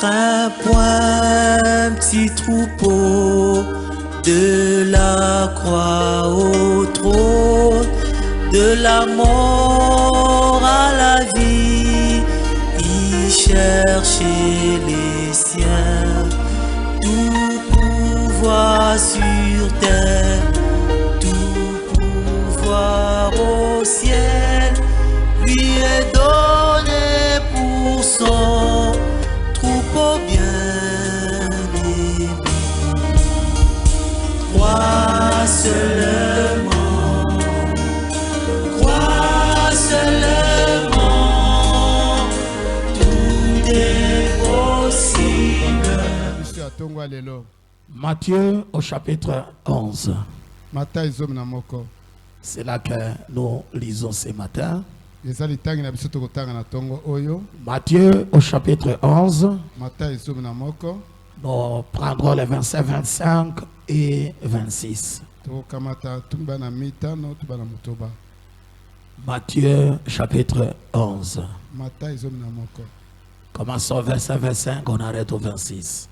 crains point, petit troupeau, de la croix au trône, de la mort à la vie, y chercher les siens. Tout pouvoir sur terre, tout pouvoir au ciel, lui est donné pour son troupeau bien-aimé. Crois seulement, tout est possible. Matthieu au chapitre 11. C'est là que nous lisons ce matin. Matthieu au chapitre 11. Nous prendrons les versets 25 et 26. Matthieu chapitre 11. Commençons au verset 25, on arrête au 26.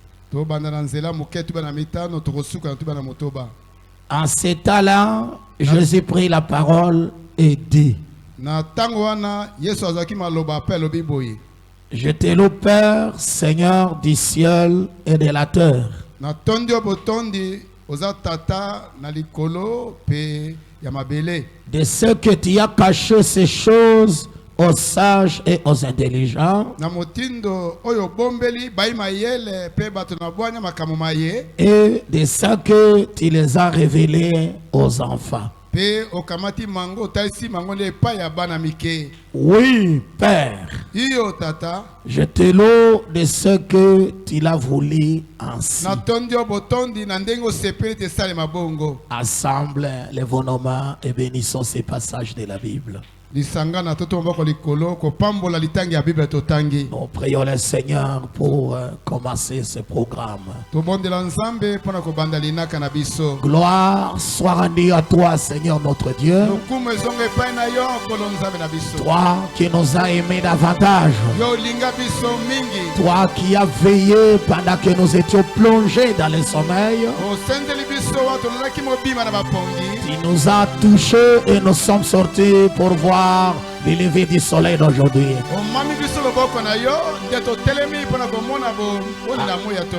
En ces temps-là, Jésus prit la parole et dit: Je te loue, Père, Seigneur du ciel et de la terre, de ce que tu as caché ces choses aux sages et aux intelligents, et de ce que tu les as révélés aux enfants. Oui, Père, je te loue de ce que tu l'as voulu ainsi. Assemble les bonhommes et bénissons ces passages de la Bible. Nous prions le Seigneur pour commencer ce programme. Gloire soit rendue à toi, Seigneur notre Dieu. Toi qui nous as aimés davantage. Toi qui as veillé pendant que nous étions plongés dans le sommeil. Tu nous as touchés et nous sommes sortis pour voir le lever du soleil d'aujourd'hui.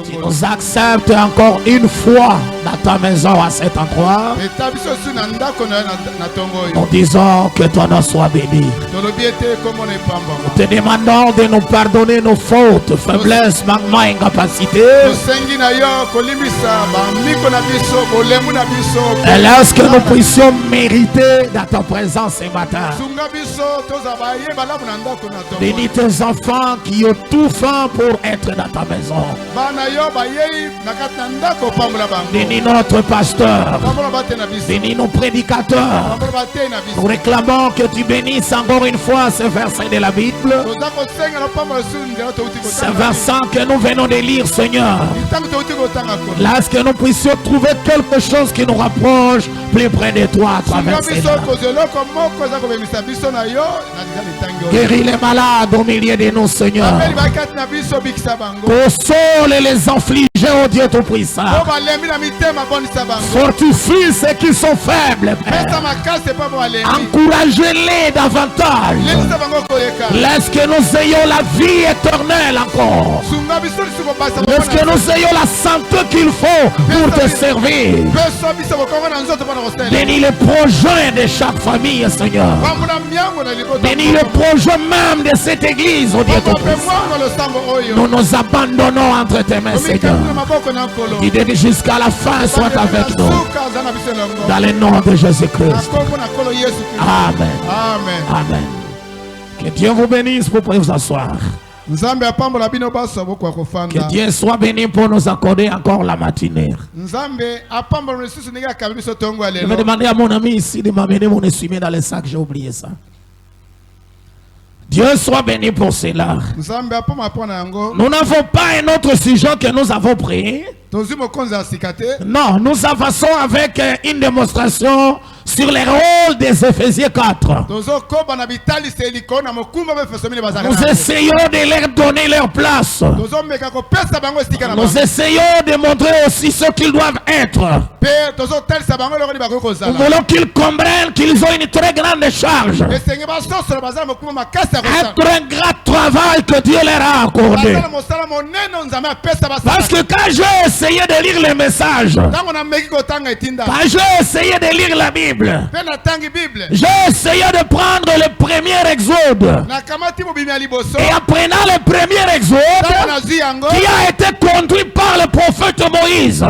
Tu nous acceptes encore une fois dans ta maison à cet endroit. Nous disons que ton nom soit béni. Nous te demandons de nous pardonner nos fautes, faiblesses, manquements, incapacités. Et lorsque nous puissions mériter dans ta présence ce matin. Bénis tes enfants qui ont tout fait pour être dans ta maison. Bénis notre pasteur. Bénis nos prédicateurs. Nous réclamons que tu bénisses encore une fois ce verset de la Bible. Ce verset que nous venons de lire, Seigneur. Lorsque nous puissions trouver quelque chose qui nous rapproche plus près de toi à travers ces temps. Guéris les malades au milieu de nous, Seigneur. Console les affligés, oh Dieu Tout-Puissant. Fortifie ceux qui sont faibles, Père. Encouragez-les davantage. Laisse que nous ayons la vie éternelle encore. Laisse que nous ayons la santé qu'il faut pour te servir. Bénis les projets de chaque famille, Seigneur. Bénis le projet même de cette église, oh Dieu Tout-Puissant. Nous nous abandonnons entre tes mains, Seigneur. Qui jusqu'à la fin soit avec nous. Dans le nom de Jésus-Christ. Amen. Amen. Que Dieu vous bénisse. Vous pouvez vous asseoir. Que Dieu soit béni pour nous accorder encore la matinée. Je vais demander à mon ami ici de m'amener mon essuie-main dans le sac. J'ai oublié ça. Dieu soit béni pour cela. Nous n'avons pas un autre sujet que nous avons pris. Non, nous avançons avec une démonstration sur les rôles des Éphésiens 4. Nous essayons de leur donner leur place. Nous essayons de montrer aussi ce qu'ils doivent être. Nous voulons qu'ils comprennent qu'ils ont une très grande charge. Un très grand travail que Dieu leur a accordé. Parce que quand j'ai essayé de lire les messages, quand j'ai essayé de lire la Bible, j'ai essayé de prendre le premier exode. Et apprenant le premier exode, qui a été conduit par le prophète Moïse,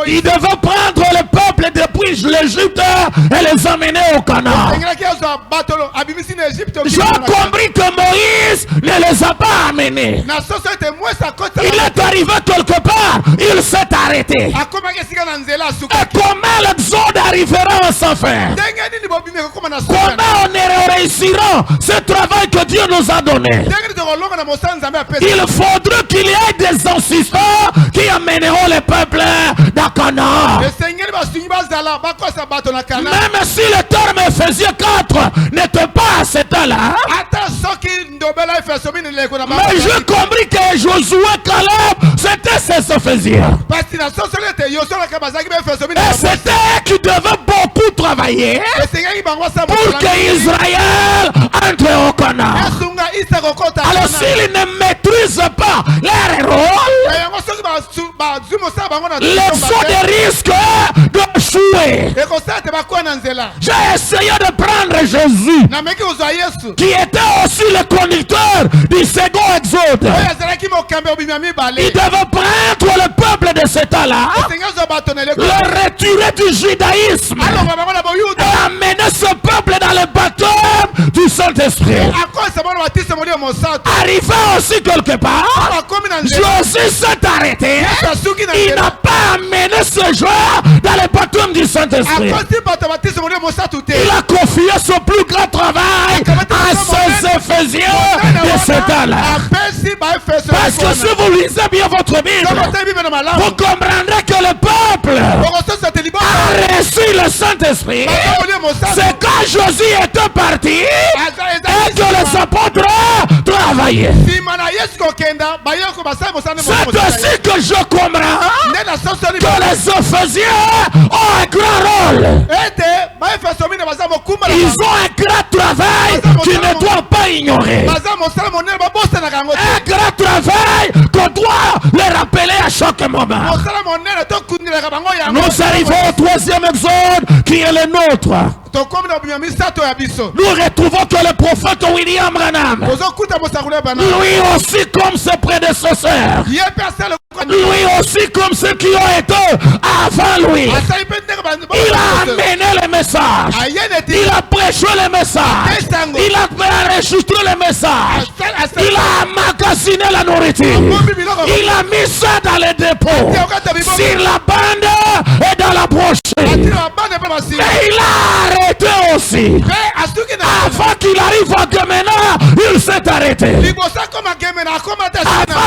il devait prendre le peuple depuis l'Égypte et les amener au Canaan. J'ai compris que Moïse ne les a pas amenés. Il est arrivé quelque part, il s'est arrêté. Et comment l'exode arrivera sans faire? Comment on réussira ce travail que Dieu nous a donné? Il faudrait qu'il y ait des assistants qui amèneront le peuple dans Canaan. Même si le terme Éphésiens 4 n'était pas à ce temps-là, mais j'ai compris que Josué Caleb, c'était ces Éphésiens. Et c'était eux qui devaient beaucoup travailler pour que Israël entre au Canaan. Alors s'ils ne maîtrisent pas leur rôle, les sont des risques d'échouer. J'ai essayé de prendre Jésus, qui était aussi le conducteur du second exode. Il devait prendre le peuple de ce temps-là, le retirer du judaïsme et amener ce peuple dans le baptême du Saint-Esprit. Arrivé aussi quelque part, Jésus s'est arrêté. Il n'a pas amené ce genre dans le baptême du Saint-Esprit. Il a confié son plus grand travail à ses Éphésiens de ce temps-là. Parce que si vous lisez bien votre Bible, vous comprendrez que le peuple a reçu le Saint-Esprit. C'est quand Jésus était parti et que les apôtres travaillaient. C'est ainsi que je comprends que les Éphésiens ont un grand rôle. Ils ont un grand travail qui ne doit pas ignorer. Un grand travail qu'on doit les rappeler à chaque moment. Nous arrivons au troisième exode qui est le nôtre. Nous retrouvons que le prophète William Branham, lui aussi comme ses prédécesseurs, lui aussi comme ceux qui ont été avant lui, il a amené les messages, il a prêché les messages, il a enregistré les messages, il a emmagasiné la nourriture, il a mis ça dans les dépôts, sur la bande et dans la brochette. Mais il a arrêté aussi. Avant qu'il arrive à Gemena, il s'est arrêté. Avant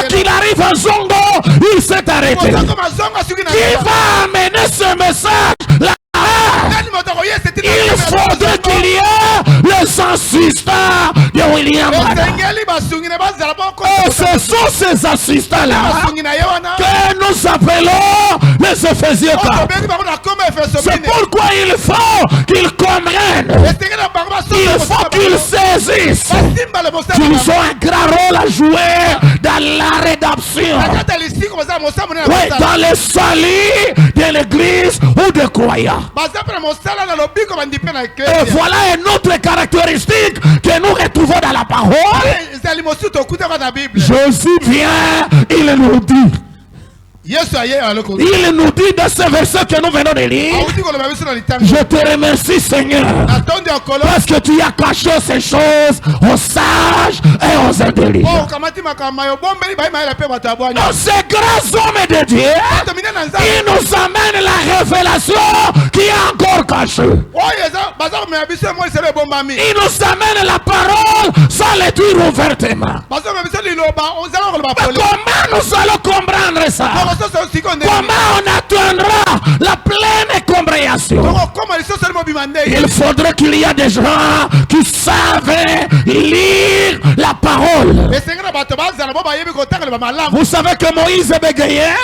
qu'il arrive à Zongo, il s'est arrêté. Qui va amener ce message là? Il faudrait qu'il y ait les assistants de William Branham. Et ce sont ces assistants-là que nous appelons les Éphésiens. C'est pourquoi il faut qu'ils comprennent. Il faut qu'ils saisissent qu'ils ont un grand rôle à jouer dans la rédemption. Oui, dans le salut de l'église ou des croyants. Et voilà une autre caractéristique que nous retrouvons dans la parole. Jésus vient, il nous dit. Il nous dit dans ce verset que nous venons de lire: je te remercie Seigneur parce que tu as caché ces choses aux sages et aux intelligents. Dans ces grands hommes de Dieu, il nous amène la révélation qui est encore cachée. Il nous amène la parole sans le dire ouvertement. Comment nous allons comprendre ça? Comment on atteindra la pleine compréhension? création. Il faudrait qu'il y ait des gens qui savent lire la parole. Vous savez que Moïse bégayait?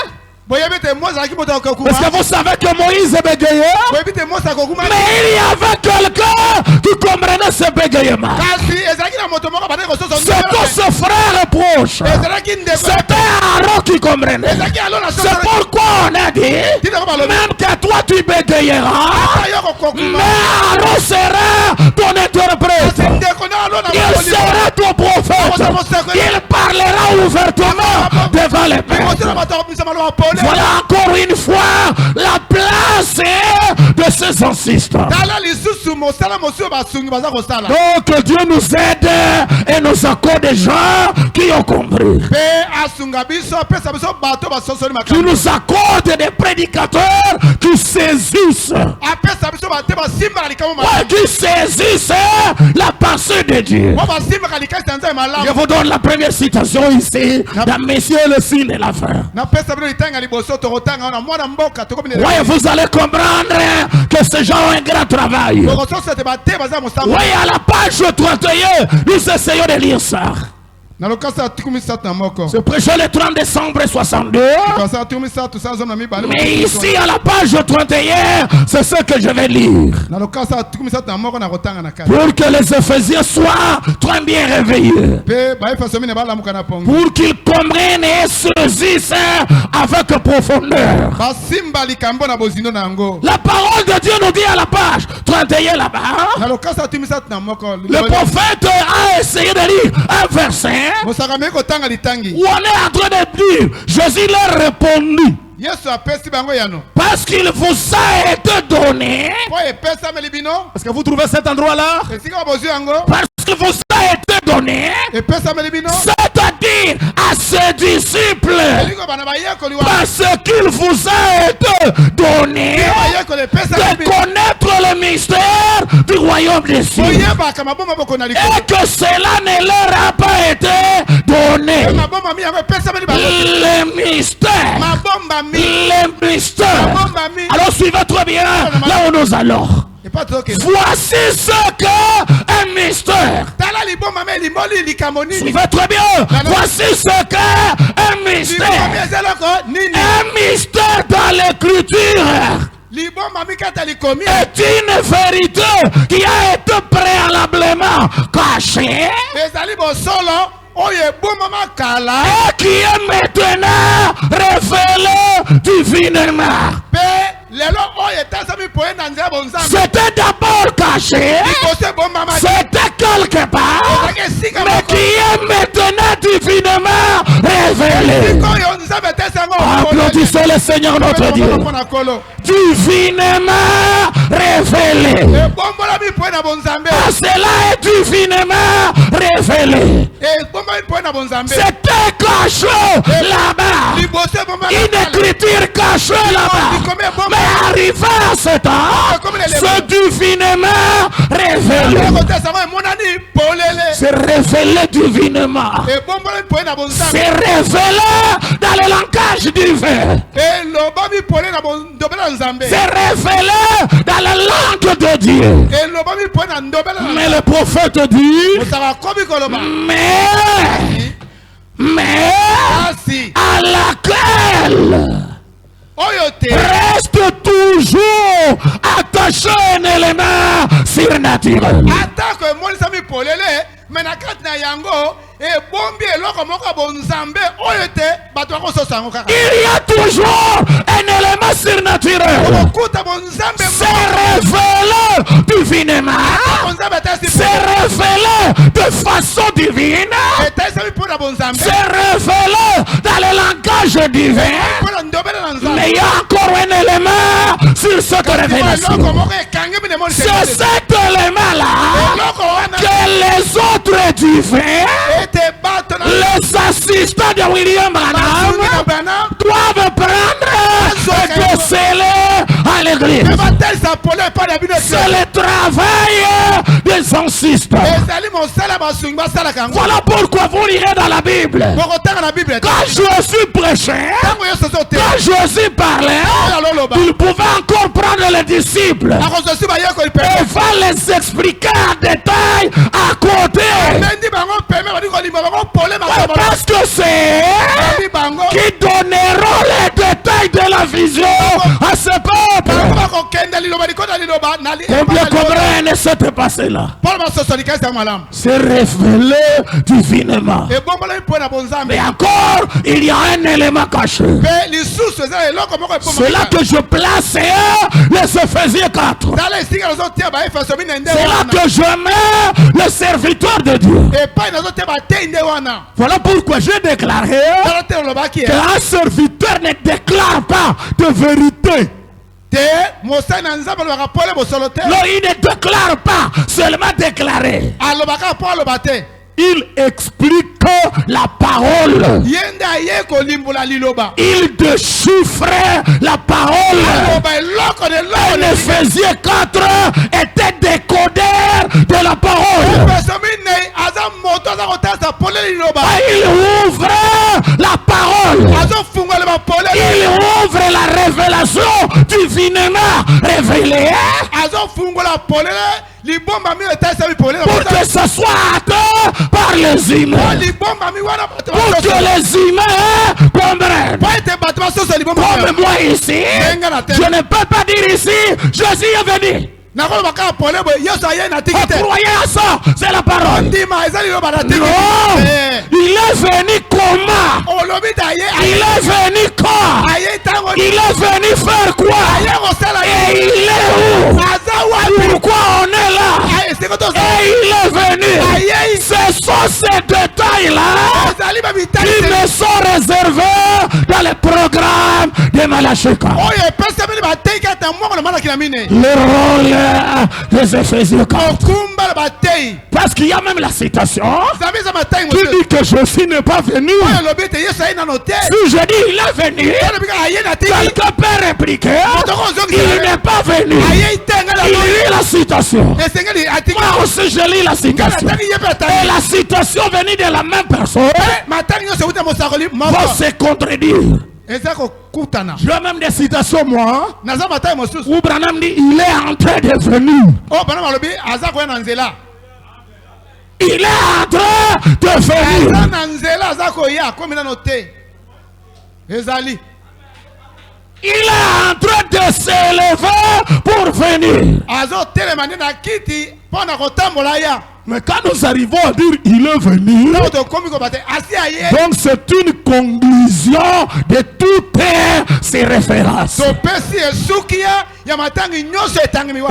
Est-ce que vous savez que Moïse bégayait? Mais il y avait quelqu'un qui comprenait ce bégayement. C'est que ce frère proche, c'était Aaron qui comprenait. C'est pourquoi on a dit, même que toi tu bégayeras, mais Aaron sera ton interprète. Il sera ton prophète. Il parlera ouvertement devant les pères. Voilà encore une fois la place de ces assistants. Donc Dieu nous aide et nous accorde des gens qui ont compris. Qui nous accorde des prédicateurs qui saisissent. Qui saisissent la pensée de Dieu. Je vous donne la première citation ici dans Messieurs le signe de la fin. Oui, vous allez comprendre que ces gens ont un grand travail. Oui, à la page 31, nous essayons de lire ça. Je prêchais le 30 décembre 62. Mais ici à la page 31, c'est ce que je vais lire. Pour que les Éphésiens soient très bien réveillés. Pour qu'ils comprennent et saisissent avec profondeur. La parole de Dieu nous dit à la page 31 là-bas. Le prophète a essayé de lire un verset. Où on est en train de dire, Jésus leur répondu. Parce qu'il vous a été donné. Est-ce que vous trouvez cet endroit là? Parce qu'il vous a été donné. C'est-à-dire à ses disciples. Parce qu'il vous a été donné de connaître le mystère du royaume des cieux. Et que cela ne leur a pas été donné. Le mystère. Les mystères. Alors suivez très bien là où nous allons. Voici ce qu'un mystère. Suivez très bien. Voici ce qu'un mystère. Un mystère dans l'écriture est une vérité qui a été préalablement cachée et qui est maintenant révélée divinement. C'était d'abord caché, c'était quelque part, mais qui est maintenant divinement révélé. Applaudissez le Seigneur notre Dieu. Divinement révélé. Cela est divinement révélé. C'était caché là-bas. Une écriture cachée là-bas. Mais arrivé à ce temps, c'est divinement révélé. C'est révélé divinement. C'est révélé dans le langage divin. C'est révélé dans la langue de Dieu. Mais le prophète dit, mais à laquelle reste toujours attaché un élément surnaturel. Il y a toujours un élément surnaturel. C'est révélé divinement. C'est révélé de façon divine. C'est révélé dans le langage divin. Mais il y a encore un élément sur cette révélation. C'est cet élément-là que les autres divins, les assistants de William Branham, doivent prendre et déceler à l'église. C'est le travail de les insistent. Voilà pourquoi vous lirez dans la Bible. Quand Jésus prêchait, quand Jésus parlait, il pouvait encore prendre les disciples et va les expliquer en détail à côté. Parce que c'est qui donneront les détails de la vision à ce peuple. Combien comprennent cette passé-là? C'est révélé divinement. Mais encore, il y a un élément caché. C'est là que je place les Éphésiens 4. C'est là que je mets le serviteur de Dieu. Voilà pourquoi j'ai déclaré qu'un serviteur ne déclare pas de vérité. Non, il ne déclare pas, seulement déclarer. Il explique la parole. Il déchiffre la parole. En Éphésiens 4 était décodeur de la parole. Il ouvre la parole. Il ouvre la révélation divinement révélée. Pour que ce soit atteint par les humains. Pour que les humains comprennent. Comme moi ici, je ne peux pas dire ici, Jésus est venu. Croyez à ça, c'est la parole. Non, il est venu comment? Il est venu quand? Il est venu faire quoi? Et il est où? Pourquoi on est là? Et il est venu. Ce sont ces détails-là qui me sont réservés dans le programme de Malachika. Le rôle des Éphésiens 4. Parce qu'il y a même la citation qui dit que Jésus n'est pas venu. Si je dis il est venu, quelqu'un peut répliquer il n'est pas venu. Il lit la citation. Moi aussi je lis la citation. Et la citation venue de la même personne va se contredire. Je veux même des citations moi où Branham dit il est en train de venir. Il est en train de venir. Il est en train de s'élever pour venir. Mais quand nous arrivons à dire il est venu, donc c'est une conclusion de toutes ces références. Et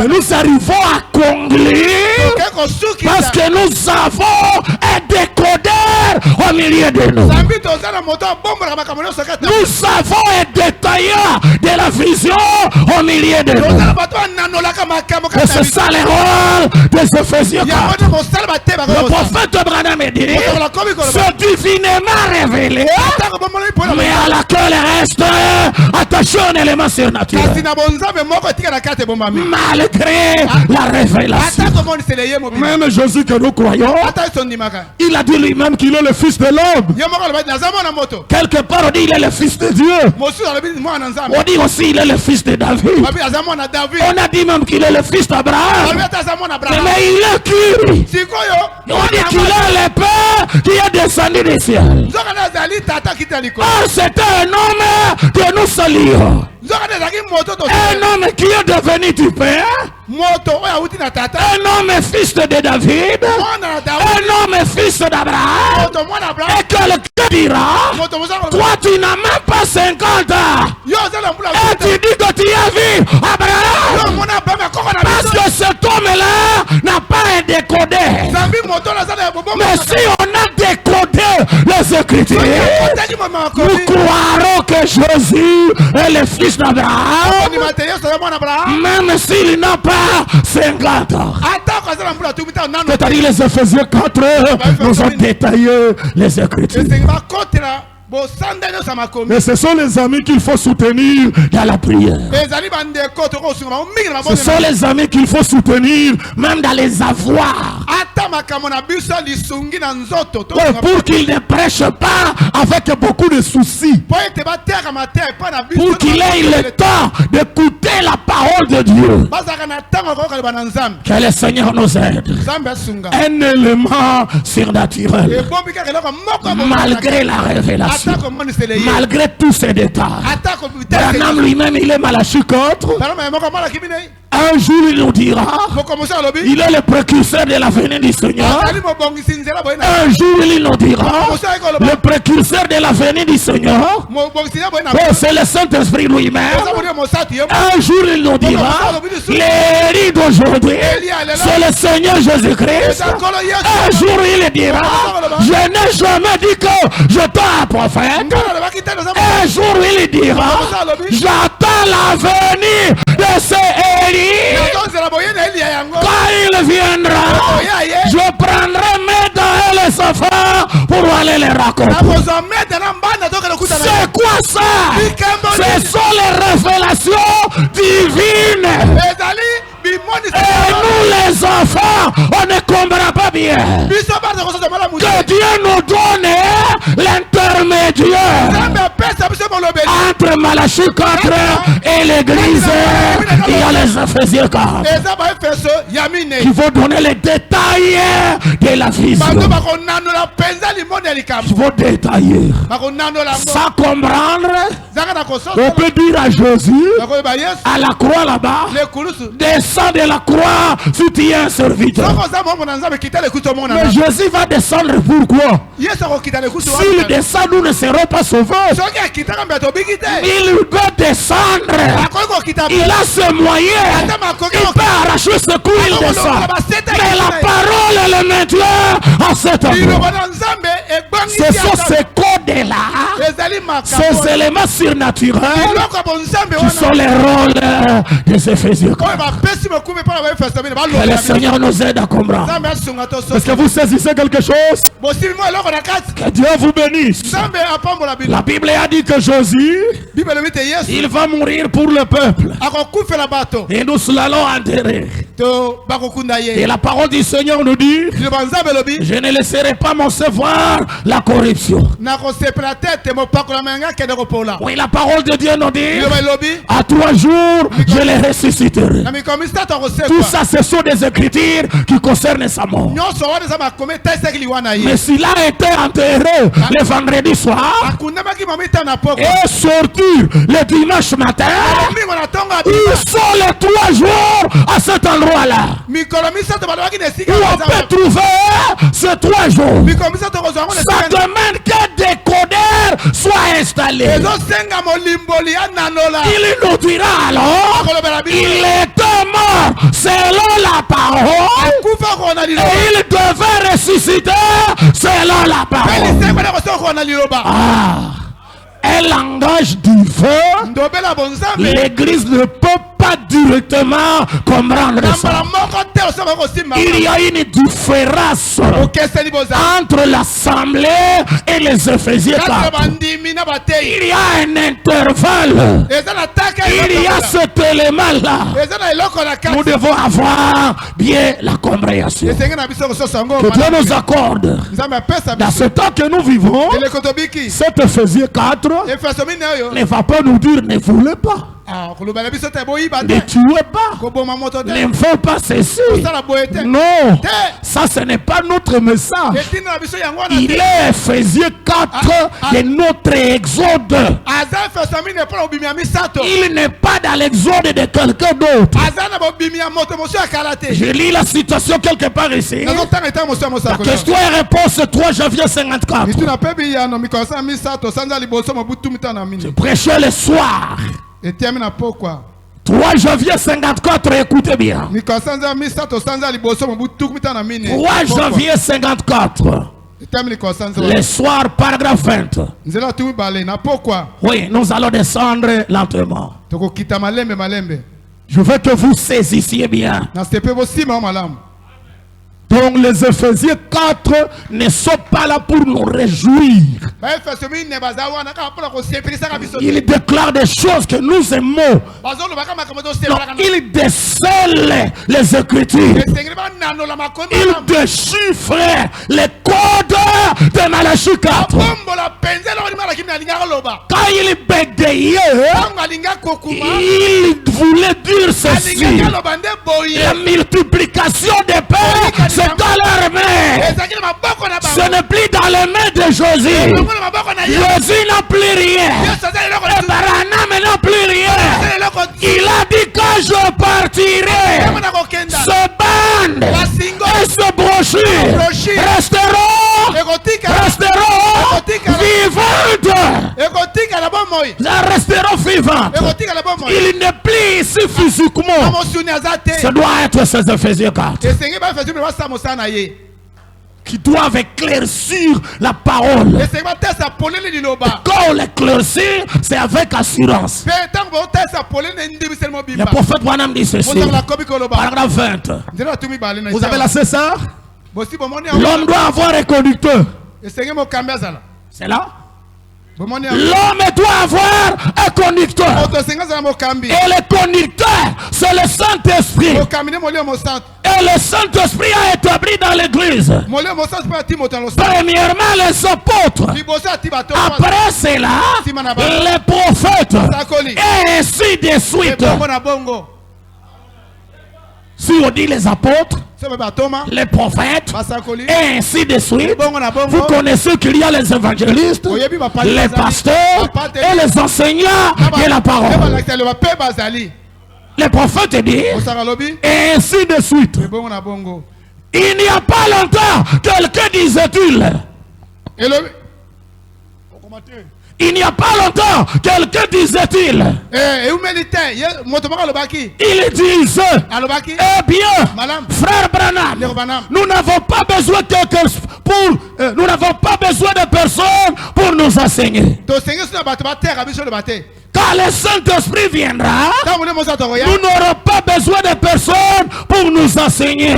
nous arrivons à conclure parce que nous avons un décodeur au milieu de nous. Nous avons un détaillant de la vision au milieu de nous. Et c'est ça le rôle des Éphésiens 4. Le prophète Branham dit c'est divinement révélé, mais à laquelle reste attaché un élément surnaturel. Malgré la révélation. Même Jésus que nous croyons, il a dit lui-même qu'il est le fils de l'homme. Quelque part on dit il est le fils de Dieu. On dit aussi il est le fils de David. On a dit même qu'il est le fils d'Abraham. Mais il est qui? On dit qu'il est le Père qui est descendu du ciel. Or c'était un homme que nous saluons. Un homme qui est devenu du Père. Un homme fils de David. Un homme fils d'Abraham. Et quelqu'un dira toi tu n'as même pas 50 ans. Et tu dis que tu as vu Abraham. Parce que cet homme-là n'a pas un décodeur. Mais si on a décodé les Écritures, nous croirons que Jésus est le fils d'Abraham, même s'il n'a pas 50 ans. C'est-à-dire les Éphésiens 4 nous ont détaillé les Écritures. Mais ce sont les amis qu'il faut soutenir dans la prière. Ce sont les amis qu'il faut soutenir même dans les avoirs. Pour qu'ils ne prêchent pas avec beaucoup de soucis. Pour qu'il ait le temps d'écouter la parole de Dieu. Que le Seigneur nous aide. Un élément surnaturel. Malgré la révélation. Malgré tous ces détails. Branham lui-même, il est malachicotre. Un jour il nous dira, il est le précurseur de la venue du Seigneur. Un jour il nous dira, le précurseur de la venue du Seigneur. C'est le Saint-Esprit lui-même. Un jour il nous dira, l'Élie d'aujourd'hui, c'est le Seigneur Jésus-Christ. Un jour il dira, je n'ai jamais dit que je t'ai un prophète. Un jour il dira, j'attends la venue de ce Élie. Quand il viendra, je prendrai mes dents et les enfants pour aller les raconter. C'est quoi ça? Ce sont les révélations divines. Et nous les enfants, on ne comprend pas bien. Que Dieu nous donne l'intermédiaire entre Malachie 4 et l'église. Il y a les Éphésiens 4 qui vont donner les détails de la vision. Il faut détailler. Sans comprendre, on peut dire à Jésus, à la croix là-bas, descends de la croix si tu es un serviteur. Mais Jésus va descendre pourquoi? S'il descend, nous ne serons pas sauvés. Il doit descendre. Il a ce moyen. Il peut arracher ce coup, il descend. Mais la parole, elle est maintenant à cet endroit. Ce sont ces codes-là, ces éléments surnaturels qui sont les rôles des Éphésiens. Que le Seigneur nous aide à comprendre. Est-ce que vous saisissez quelque chose? Que Dieu vous bénisse. La Bible a dit que Jésus, il va mourir pour le peuple. Et nous l'allons enterrer. Et la parole du Seigneur nous dit, je ne laisserai pas m'encevoir la corruption. Oui, la parole de Dieu nous dit, à 3 jours, je les ressusciterai. Tout ça, ce sont des écritures qui concernent sa mort. Mais s'il a été enterré le vendredi soir et sorti le dimanche matin, ils sont les 3 jours à cet endroit-là. Où on peut trouver ces 3 jours. Ça demande que des codeurs soient installés. Il nous dira alors, il était mort selon la parole et il devait ressusciter selon la parole. Un langage divin, l'église ne peut pas directement comprendre ça. Il y a une différence entre l'assemblée et les Éphésiens 4. Il y a un intervalle. Il y a cet élément-là. Nous devons avoir bien la compréhension. Que Dieu nous accorde. Dans ce temps que nous vivons, cet Éphésiens 4 ne va pas nous dire ne voulez pas. Ne tuez pas. Ne faites pas ceci. Non, ça ce n'est pas notre message. Il est Éphésiens 4 de notre exode. Il n'est pas dans l'exode de quelqu'un d'autre. Je lis la citation quelque part ici. La question et réponse 3 janvier 54. Je prêchais le soir. 3 janvier 54, écoutez bien. 3 janvier 54. Le soir, paragraphe 20. Oui, nous allons descendre lentement. Je veux que vous saisissiez bien. Donc les Éphésiens 4 ne sont pas là pour nous réjouir. Il déclare des choses que nous aimons. Donc il décèle les Écritures. Il déchiffre les codes de Malachie 4. Quand il bégayait, il voulait dire ceci: la multiplication des pères, c'est dans leurs mains. Ce n'est plus dans les mains de Josué. Josué n'a plus rien. Et Branham n'a plus rien. Il a dit: quand je partirai, ce band et ce brochure resteront vivantes. Resteront vivantes. Il n'est plus ici physiquement. Ça doit être ces Éphésiens 4 qui doivent éclaircir la parole. Quand on l'éclaircit, c'est avec assurance. Le prophète Branham dit ceci, paragraphe 20. Vous avez la César? L'homme doit avoir un conducteur. C'est là? L'homme doit avoir un conducteur. Et le conducteur, c'est le Saint-Esprit. Et le Saint-Esprit a établi dans l'église premièrement les apôtres, après cela les prophètes, et ainsi de suite. Si on dit les apôtres, les prophètes, et ainsi de suite, vous connaissez qu'il y a les évangélistes, les pasteurs et les enseignants de la parole. Les prophètes disent, et ainsi de suite. Il n'y a pas longtemps, quelqu'un disait-il. Il n'y a pas longtemps, quelqu'un disait-il. Il disait, eh bien, frère Branham, nous n'avons pas besoin de personnes pour nous enseigner. Quand le Saint-Esprit viendra, nous n'aurons pas besoin de personnes pour nous enseigner.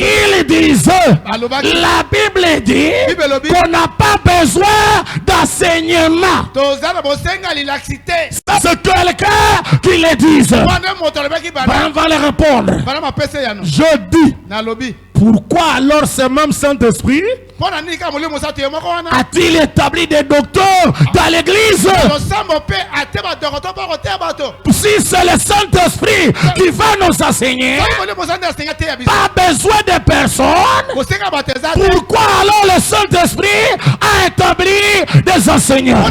Il disait, la Bible dit qu'on n'a pas besoin d'enseignement. C'est quelqu'un qui le dise. On va le répondre. Je dis, pourquoi alors ce même Saint-Esprit a-t-il établi des docteurs dans l'église? Si c'est le Saint-Esprit qui va nous enseigner, pas besoin de personne. Pourquoi alors le Saint-Esprit a établi des enseignants?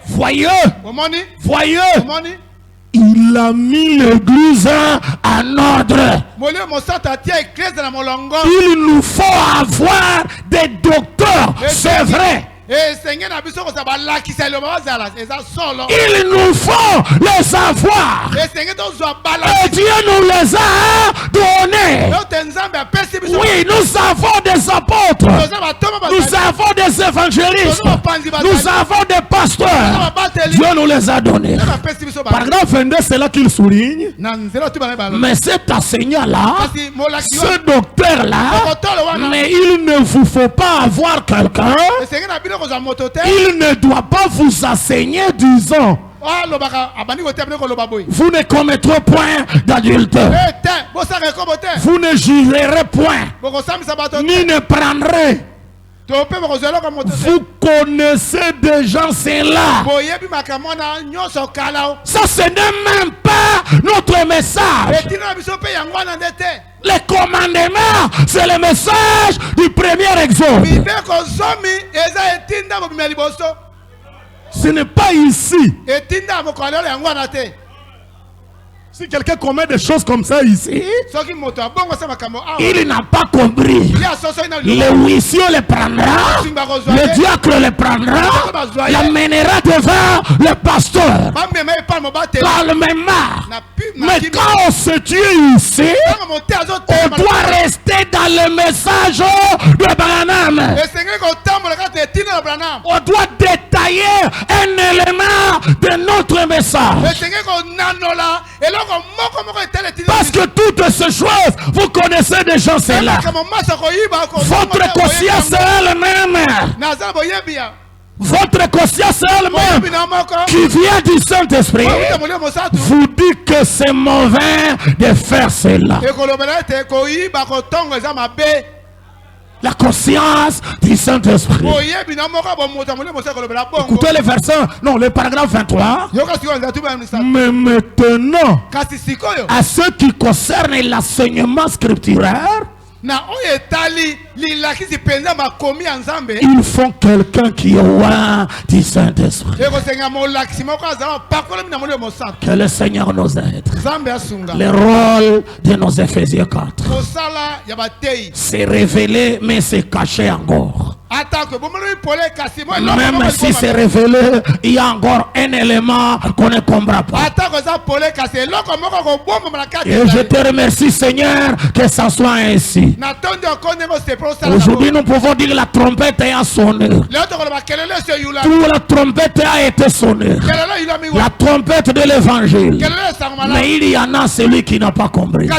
Voyez, il a mis l'église en ordre. Il nous faut avoir des docteurs, c'est vrai. Il nous faut les avoir. Et Dieu nous les a donnés. Oui, nous avons des apôtres. Nous avons des évangélistes. Nous avons des pasteurs. Dieu nous les a donnés. Paragraphe 22, c'est là qu'il souligne. Mais cet enseignant-là, ce docteur-là, mais il ne vous faut pas avoir quelqu'un. Il ne doit pas vous enseigner disant, vous ne commettrez point d'adultère, vous ne jurerez point, ni ne prendrez. Vous connaissez déjà cela. Ça, ce n'est même pas notre message. Les commandements, c'est le message du premier exode. Ce n'est pas ici. Si quelqu'un commet des choses comme ça ici, il n'a pas compris. Le huissier le prendra, le diacre le prendra, l'amènera devant le pasteur calmement. Mais quand on se tue ici, on doit rester dans le message de Branham. On doit détailler un élément de notre message. Parce toutes ces choses, vous connaissez déjà cela. Votre conscience elle-même. Votre conscience elle-même qui vient du Saint-Esprit vous dit que c'est mauvais de faire cela. La conscience du Saint-Esprit. Écoutez les versets, non, le paragraphe 23. Mais maintenant, à ce qui concerne l'enseignement scripturaire, il faut quelqu'un qui est loin du Saint-Esprit. Que le Seigneur nous aide. Le rôle de nos Éphésiens 4. C'est révélé, mais c'est caché encore. Même si c'est révélé, il y a encore un élément qu'on ne comprend pas. Et je te remercie, Seigneur, que ça soit ainsi. Aujourd'hui, nous pouvons dire que la trompette a sonné. Toute la trompette a été sonnée. La trompette de l'évangile. Mais il y en a celui qui n'a pas compris.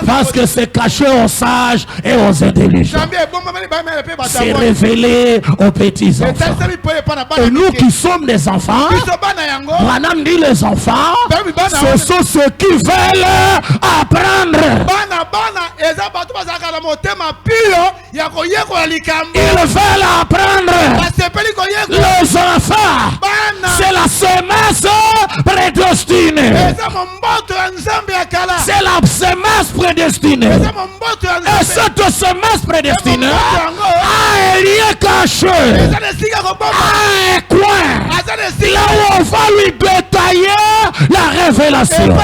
Parce que c'est caché aux sages et aux intelligents. C'est révélé aux petits enfants. Et nous qui sommes des enfants, Branham dit les enfants, ce sont ceux qui veulent apprendre. Ils veulent apprendre. Les enfants, c'est la semence prédestinée. C'est la semence prédestinée. Et cette semence prédestinée a un lien caché, un coin, là où on va lui détailler la révélation, là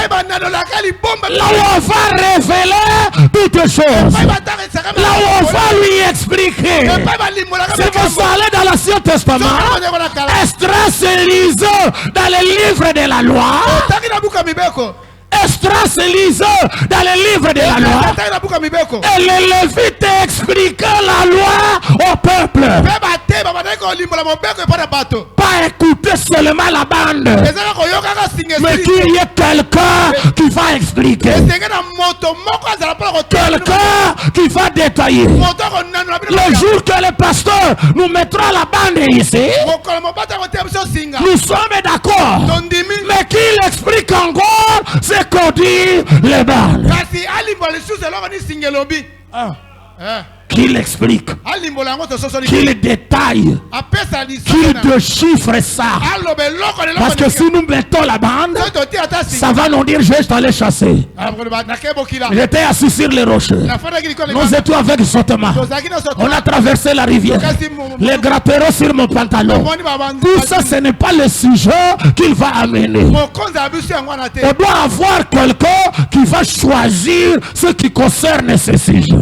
où on va révéler toutes choses, là où on va lui expliquer. Si vous allez dans l'Ancien Testament, Esdras et Élisée dans les livres de la loi, Esdras et Élisée dans les livres de la loi, et les Lévites expliquaient la loi au peuple. Pas écouter seulement la bande, mais qu'il y ait quelqu'un qui va expliquer, quelqu'un qui va détailler. Le jour que le pasteur nous mettra la bande ici, nous sommes d'accord, mais qu'il explique encore ce qu'on dit les bandes. Qu'il explique, qu'il détaille, qu'il déchiffre ça. Parce que si nous mettons la bande, ça va nous dire je vais t'aller chasser. J'étais assis sur les rochers. Nous étions avec Sotema. On a traversé la rivière. Les gratteros sur mon pantalon. Tout ça, ce n'est pas le sujet qu'il va amener. On doit avoir quelqu'un qui va choisir ce qui concerne ce sujet.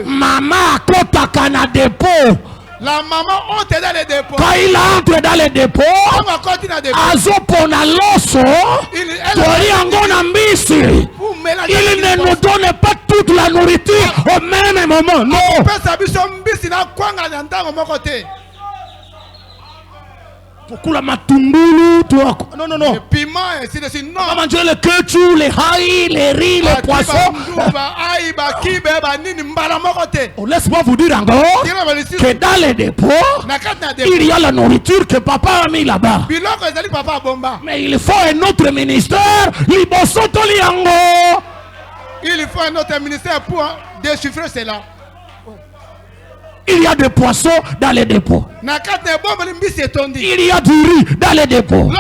Maman akotaka na dépôt. La maman entre dans les dépôts. Quand il entre dans les dépôts, azopona loso, il ne nous donne pas toute la nourriture au même moment. Non. Pourquoi la matungulu, toi? Non, non, non. Le piment, c'est non. On va manger le ketchup, les haïs, les riz, les poissons. Laisse-moi vous dire encore que dans les dépôts, il y a la nourriture que papa a mis là-bas. Mais il faut un autre ministère. Il faut un autre ministère pour déchiffrer cela. Il y a des poissons dans les dépôts. Il y a du riz dans les dépôts.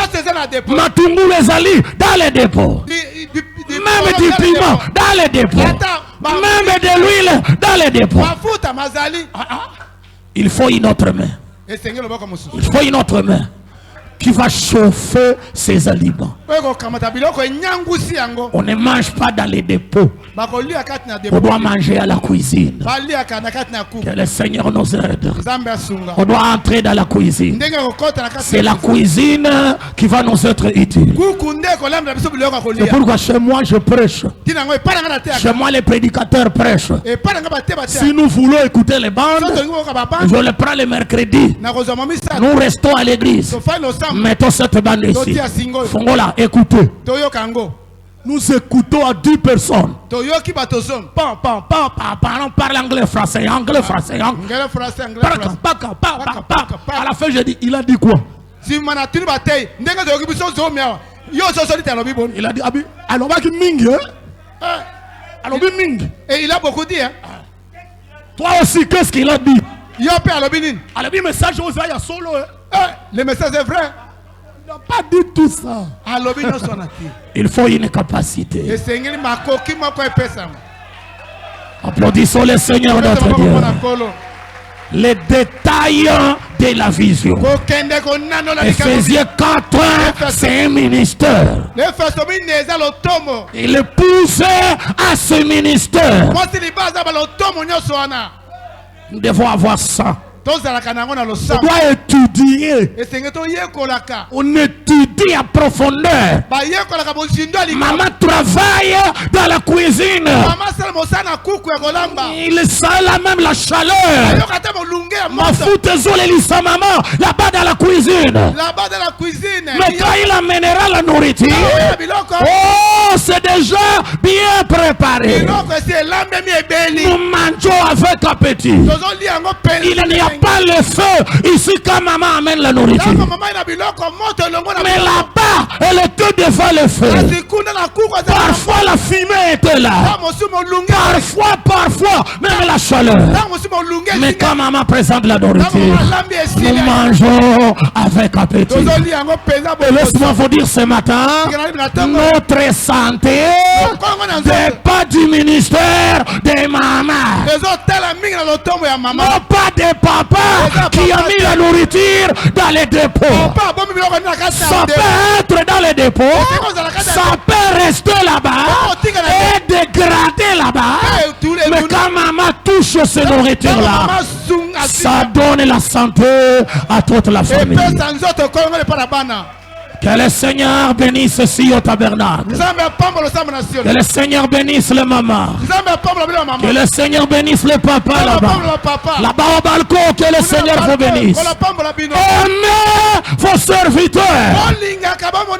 Matungu les ali dans les dépôts. Même du piment dans les dépôts. Même de l'huile dans les dépôts. Il faut une autre main. Il faut une autre main qui va chauffer ces aliments. On ne mange pas dans les dépôts. On doit manger à la cuisine. Que le Seigneur nous aide. On doit entrer dans la cuisine. C'est la cuisine qui va nous être utile. C'est pourquoi chez moi je prêche. Chez moi les prédicateurs prêchent. Si nous voulons écouter les bandes, je les prends le mercredi. Nous restons à l'église. Mettons cette bande ici. Fongola, écoutez. Nous écoutons à 10 personnes. Parle anglais, français, anglais, français. À la fin, j'ai dit, il a dit quoi? Il a dit, alors, et il a beaucoup dit. Hein? Toi aussi, qu'est-ce qu'il a dit? Il a dit, message aux aïe solo. Le message est vrai. Il n'a pas dit tout ça. Il faut une capacité. Applaudissons le Seigneur notre Dieu. Les détails de la vision. Ephésiens 4, c'est un ministère. Il est poussé à ce ministère. Nous devons avoir ça. On doit étudier. On étudie à profondeur. Maman travaille dans la cuisine. Il sent même la chaleur. Ma foute les maman là-bas dans la cuisine. Mais quand il amènera la nourriture, oh, c'est déjà bien préparé. Nous mangeons avec appétit. Il n'y a pas le feu ici quand maman amène la nourriture. Mais là-bas, elle était devant le feu. Parfois la fumée était là. Parfois, même la chaleur. Mais quand maman présente la nourriture, nous mangeons avec appétit. Laisse-moi vous dire ce matin, notre santé n'est pas du ministère des mamans. Non pas des papas qui a mis la nourriture dans les dépôts. Ça peut être dans les dépôts, ça peut rester là-bas et dégrader là-bas. Mais quand maman touche ces nourritures-là, ça donne la santé à toute la famille. Que le Seigneur bénisse ici au tabernacle. Que le Seigneur bénisse les mamans. Que le Seigneur bénisse les papas là-bas. Là-bas au balcon, que le Seigneur vous bénisse. Aimez vos serviteurs.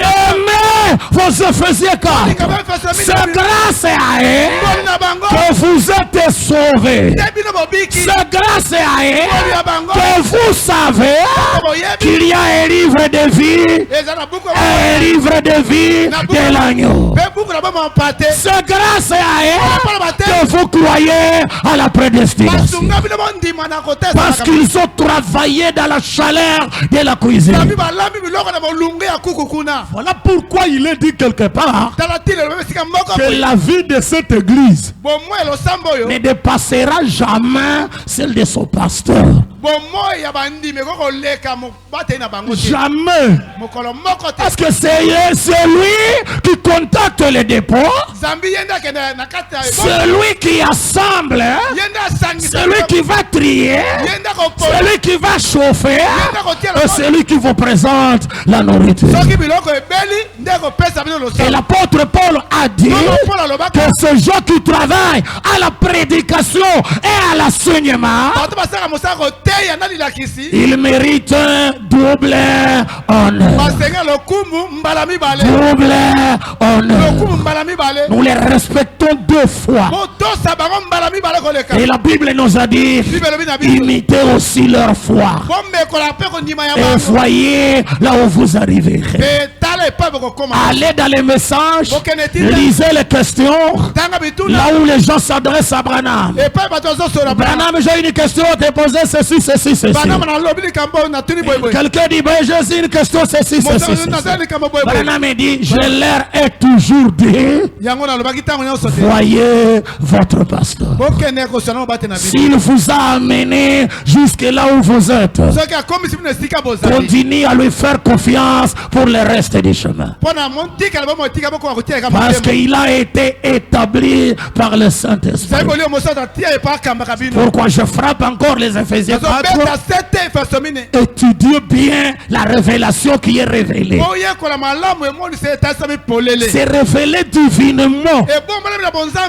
Aimez vos Ephésiens 4. C'est grâce à eux que vous êtes sauvés. C'est grâce à eux que vous savez qu'il y a un livre de vie. Un livre de vie de l'agneau. C'est grâce à eux que vous croyez à la prédestination. Parce qu'ils ont travaillé dans la chaleur de la cuisine. Voilà pourquoi il est dit quelque part que la vie de cette église ne dépassera jamais celle de son pasteur. Jamais. Parce que c'est lui qui contacte les dépôts. C'est lui qui assemble. C'est lui qui va trier. C'est lui qui va chauffer. Et c'est lui qui vous présente la nourriture. Et l'apôtre Paul a dit que ces gens qui travaillent à la prédication et à l'enseignement, ils méritent un double honneur. Double honneur. Nous les respectons deux fois. Et la Bible nous a dit, imitez aussi leur foi. Et voyez là où vous arrivez. Allez dans les messages, lisez les questions, là où les gens s'adressent à Branham. Branham, j'ai une question à te poser, ceci. Quelqu'un dit, ben j'ai une question, ceci. Branham dit, je leur ai toujours dit, voyez votre pasteur. S'il vous a amené jusque là où vous êtes, continuez à lui faire confiance pour le reste du du chemin. Parce qu'il a été établi par le Saint-Esprit. Pourquoi je frappe encore les Éphésiens 4? Étudiez bien la révélation qui est révélée. C'est révélé divinement.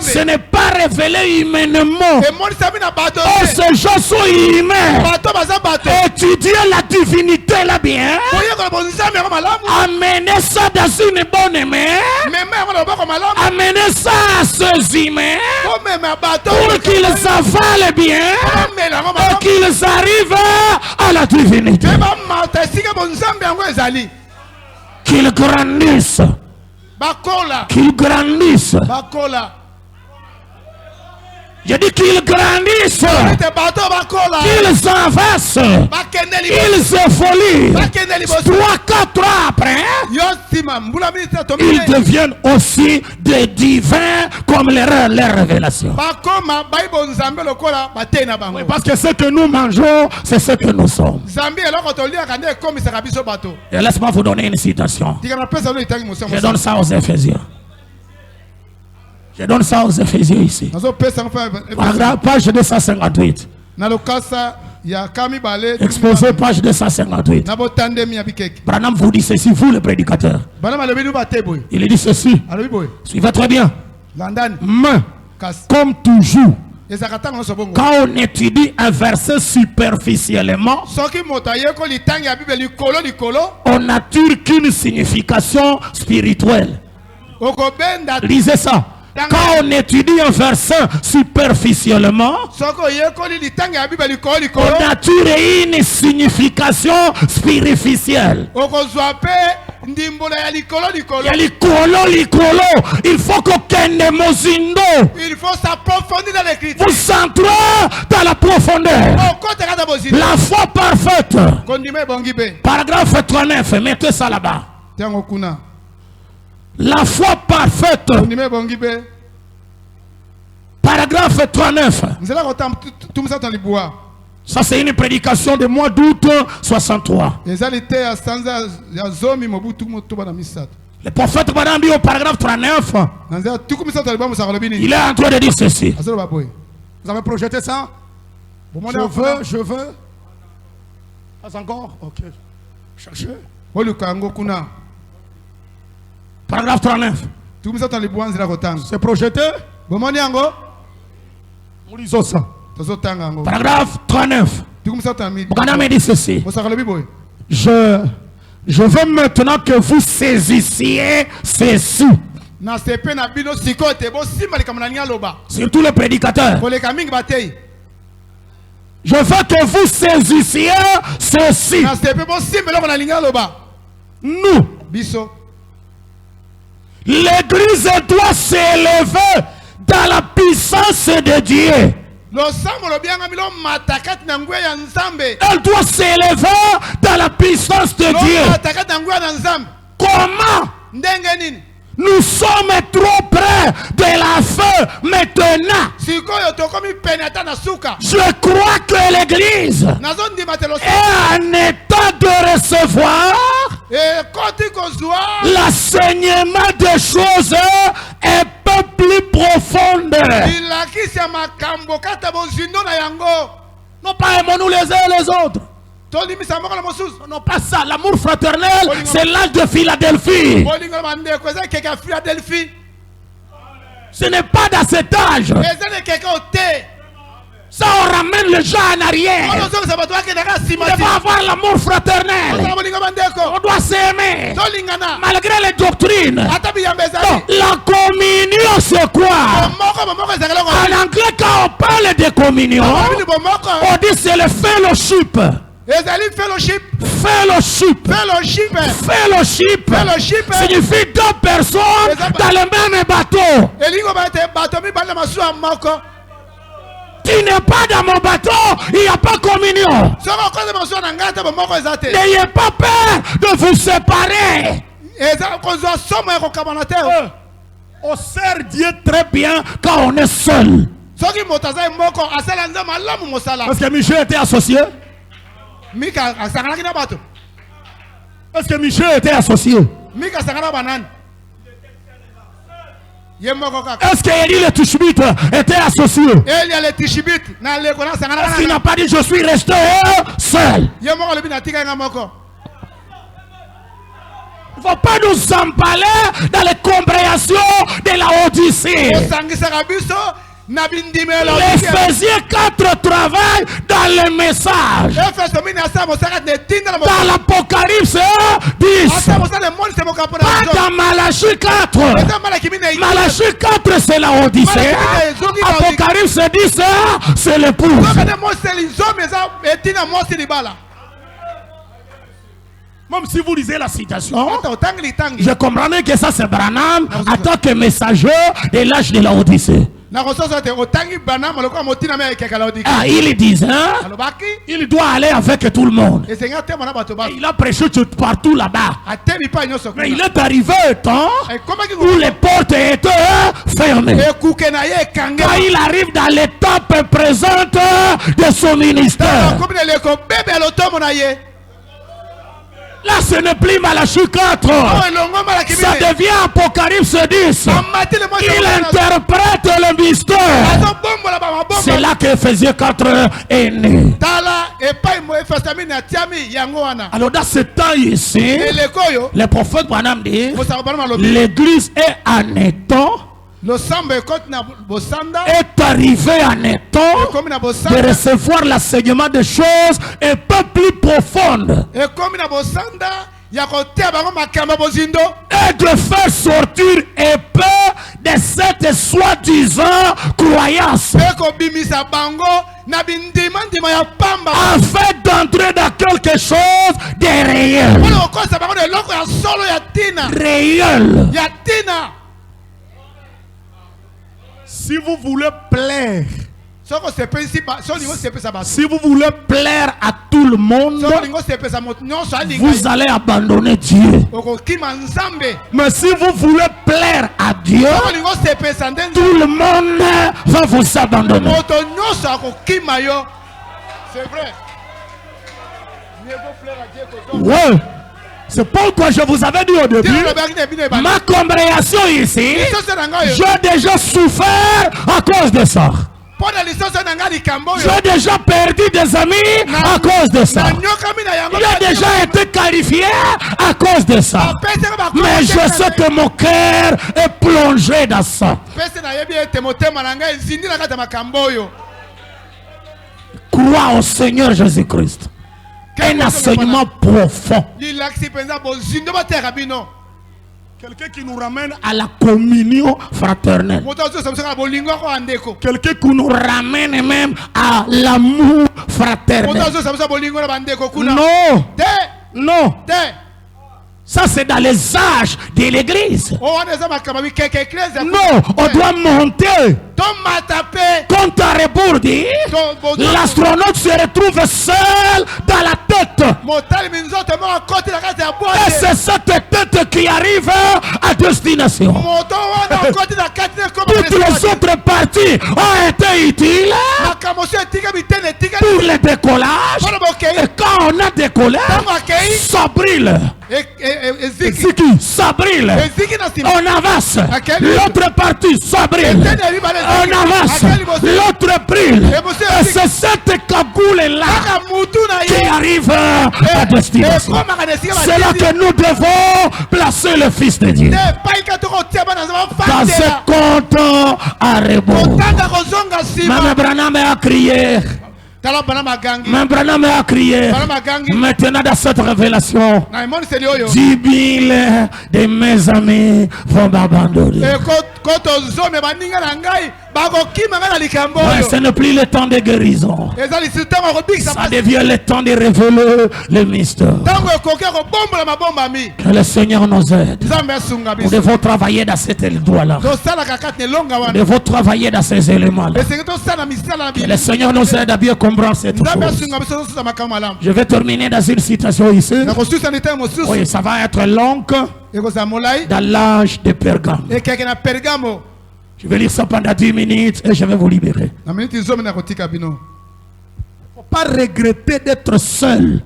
Ce n'est pas révélé humainement. Oh, ces gens sont humains. Étudiez la divinité là bien. Amenez ça dans une bonne main. Amenez ça à ceux humains pour qu'ils avalent bien et qu'ils arrivent à la divinité. Qu'ils grandissent. Qu'ils grandissent. Je dis qu'ils grandissent, qu'ils avancent, qu'ils évoluent. 3-4 ans après, ils deviennent aussi des divins comme leur révélation. Oui, parce que ce que nous mangeons, c'est ce que nous sommes. Et laisse-moi vous donner une citation. Je donne ça aux Éphésiens. Je donne ça aux Éphésiens ici. Page 258. Exposé page 258. Branham vous dit ceci, vous le prédicateur. Il dit ceci. Suivez très bien. Mais, comme toujours, quand on étudie un verset superficiellement, on n'attire qu'une signification spirituelle. Lisez ça. Quand on étudie un verset superficiellement, on attire une signification spirituelle. Il faut s'approfondir dans l'écriture. Vous centrez dans la profondeur. La foi parfaite. Paragraphe 39, mettez ça là-bas. La foi parfaite. Paragraphe 39. Ça c'est une prédication de mois d'août 63. Le prophète Branham dit au paragraphe 39. Il est en train de dire ceci. Vous avez projeté ça? Je veux. Pas encore? Ok. Cherchez. Paragraphe 39. C'est projeté. Paragraphe 39. Branham dit ceci. Je veux maintenant que vous saisissiez ceci. Surtout les prédicateurs. Je veux que vous saisissiez ceci. Nous, l'Église doit s'élever dans la puissance de Dieu. Elle doit s'élever dans la puissance de Dieu. Comment? Nous sommes trop près de la fin maintenant. Je crois que l'Église est en état de recevoir l'enseignement des choses un peu plus profonde. Non pas aimons-nous les uns les autres. Non, pas ça. L'amour fraternel, c'est l'âge de Philadelphie. Ce n'est pas dans cet âge. Ça, on ramène les gens en arrière. On doit avoir l'amour fraternel. On doit s'aimer. Malgré les doctrines. La communion, c'est quoi? En anglais, quand on parle de communion, on dit c'est le fellowship. Fellowship signifie deux personnes dans le même bateau. Tu n'es pas dans mon bateau, il n'y a pas communion. N'ayez pas peur de vous séparer. On sert Dieu très bien quand on est seul. Est-ce que Michel était associé? Est-ce que Michel était associé? Mika sangana banane. Est-ce qu'Élie le Tishbite était associé? Est-ce qu'il n'a pas dit je suis resté seul? Il ne faut pas nous emballer dans les compréhensions de la Odyssée. L'Éphésiens 4 travaille dans le message. Dans l'Apocalypse 10. Pas dans Malachie 4. Malachie 4 c'est la Odyssée. Apocalypse 10 c'est l'épouse. Même si vous lisez la citation, je comprends que ça c'est Branham en tant que messager de l'âge de la Odyssée. Ah, il disait, il doit aller avec tout le monde. Il a prêché partout là-bas. Mais il est arrivé un temps où les portes étaient fermées. Quand il arrive dans l'étape présente de son ministère, là, ce n'est plus Malachie 4. Ça devient Apocalypse 10. Il interprète le mystère. C'est là que Éphésiens 4 est né. Alors, dans ce temps ici, le prophète Branham dit l'église est en état. Est arrivé en état de recevoir l'enseignement des choses un peu plus profondes et de faire sortir un peu de cette soi-disant croyance afin d'entrer dans quelque chose de réel. Réel. Si vous voulez plaire, si vous voulez plaire à tout le monde, vous allez abandonner Dieu. Mais si vous voulez plaire à Dieu, tout le monde va vous abandonner. C'est vrai. Ouais. C'est pourquoi je vous avais dit au début, ma compréhension ici, j'ai déjà souffert à cause de ça. J'ai déjà perdu des amis à cause de ça. J'ai déjà été qualifié à cause de ça. Mais je sais que mon cœur est plongé dans ça. Crois au Seigneur Jésus-Christ. Un enseignement profond. Quelqu'un qui nous ramène à la communion fraternelle. Quelqu'un qui nous ramène même à l'amour fraternel. Non. Non. Ça c'est dans les âges de l'église. Non, on doit monter. Quand à rebours dit, l'astronaute se retrouve seul dans la tête. Et c'est cette tête qui arrive à destination. Toutes les autres parties ont été utiles pour le décollage. Et quand on a décollé, ça brille. Ça brille. On avance. L'autre partie, ça brille. On avance. L'autre brille. Et c'est cette cagoule-là qui arrive à destination. C'est là que nous devons placer le Fils de Dieu. Dans ce compte à rebours. Mme Branham a crié. Même Branham a crié. Maintenant dans cette révélation, 10 000 de mes amis vont m'abandonner. Ce n'est plus le temps de guérison. Ça devient le temps de révéler le mystère. Que le Seigneur nous aide. Nous devons travailler dans cet endroit-là. Nous devons travailler dans ces éléments-là. Que le Seigneur nous aide à bien comprendre cette chose. Je vais terminer dans une citation ici. Oui, ça va être long. Dans l'âge de Pergame. Je vais lire ça pendant 10 minutes et je vais vous libérer. Il ne faut pas regretter d'être seul.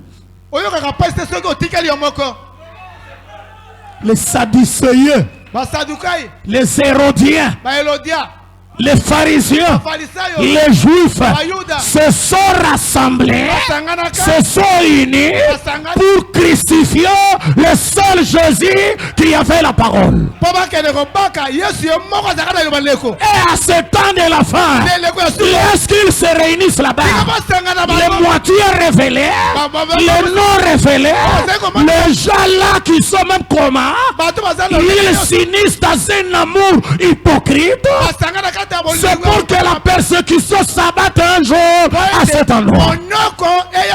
les Sadducéens, les Hérodiens, les pharisiens, les juifs se sont rassemblés, se sont unis pour crucifier le seul Jésus qui avait la parole. Et à ce temps de la fin, lorsqu'ils se réunissent là-bas, les moitiés révélés, les non révélés, les gens là qui sont même communs, ils s'unissent dans un amour hypocrite. C'est pour que la persécution s'abatte un jour à cet endroit. Et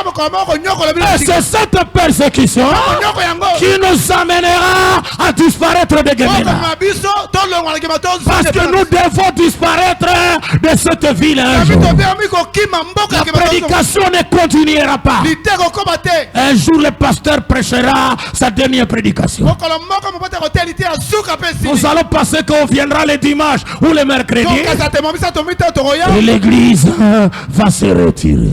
c'est cette persécution qui nous amènera à disparaître de Gemena. Parce que nous devons disparaître de cette ville un jour. La prédication ne continuera pas. Un jour le pasteur prêchera sa dernière prédication. Nous allons passer qu'on viendra le dimanche ou le mercredi. Et l'église va se retirer.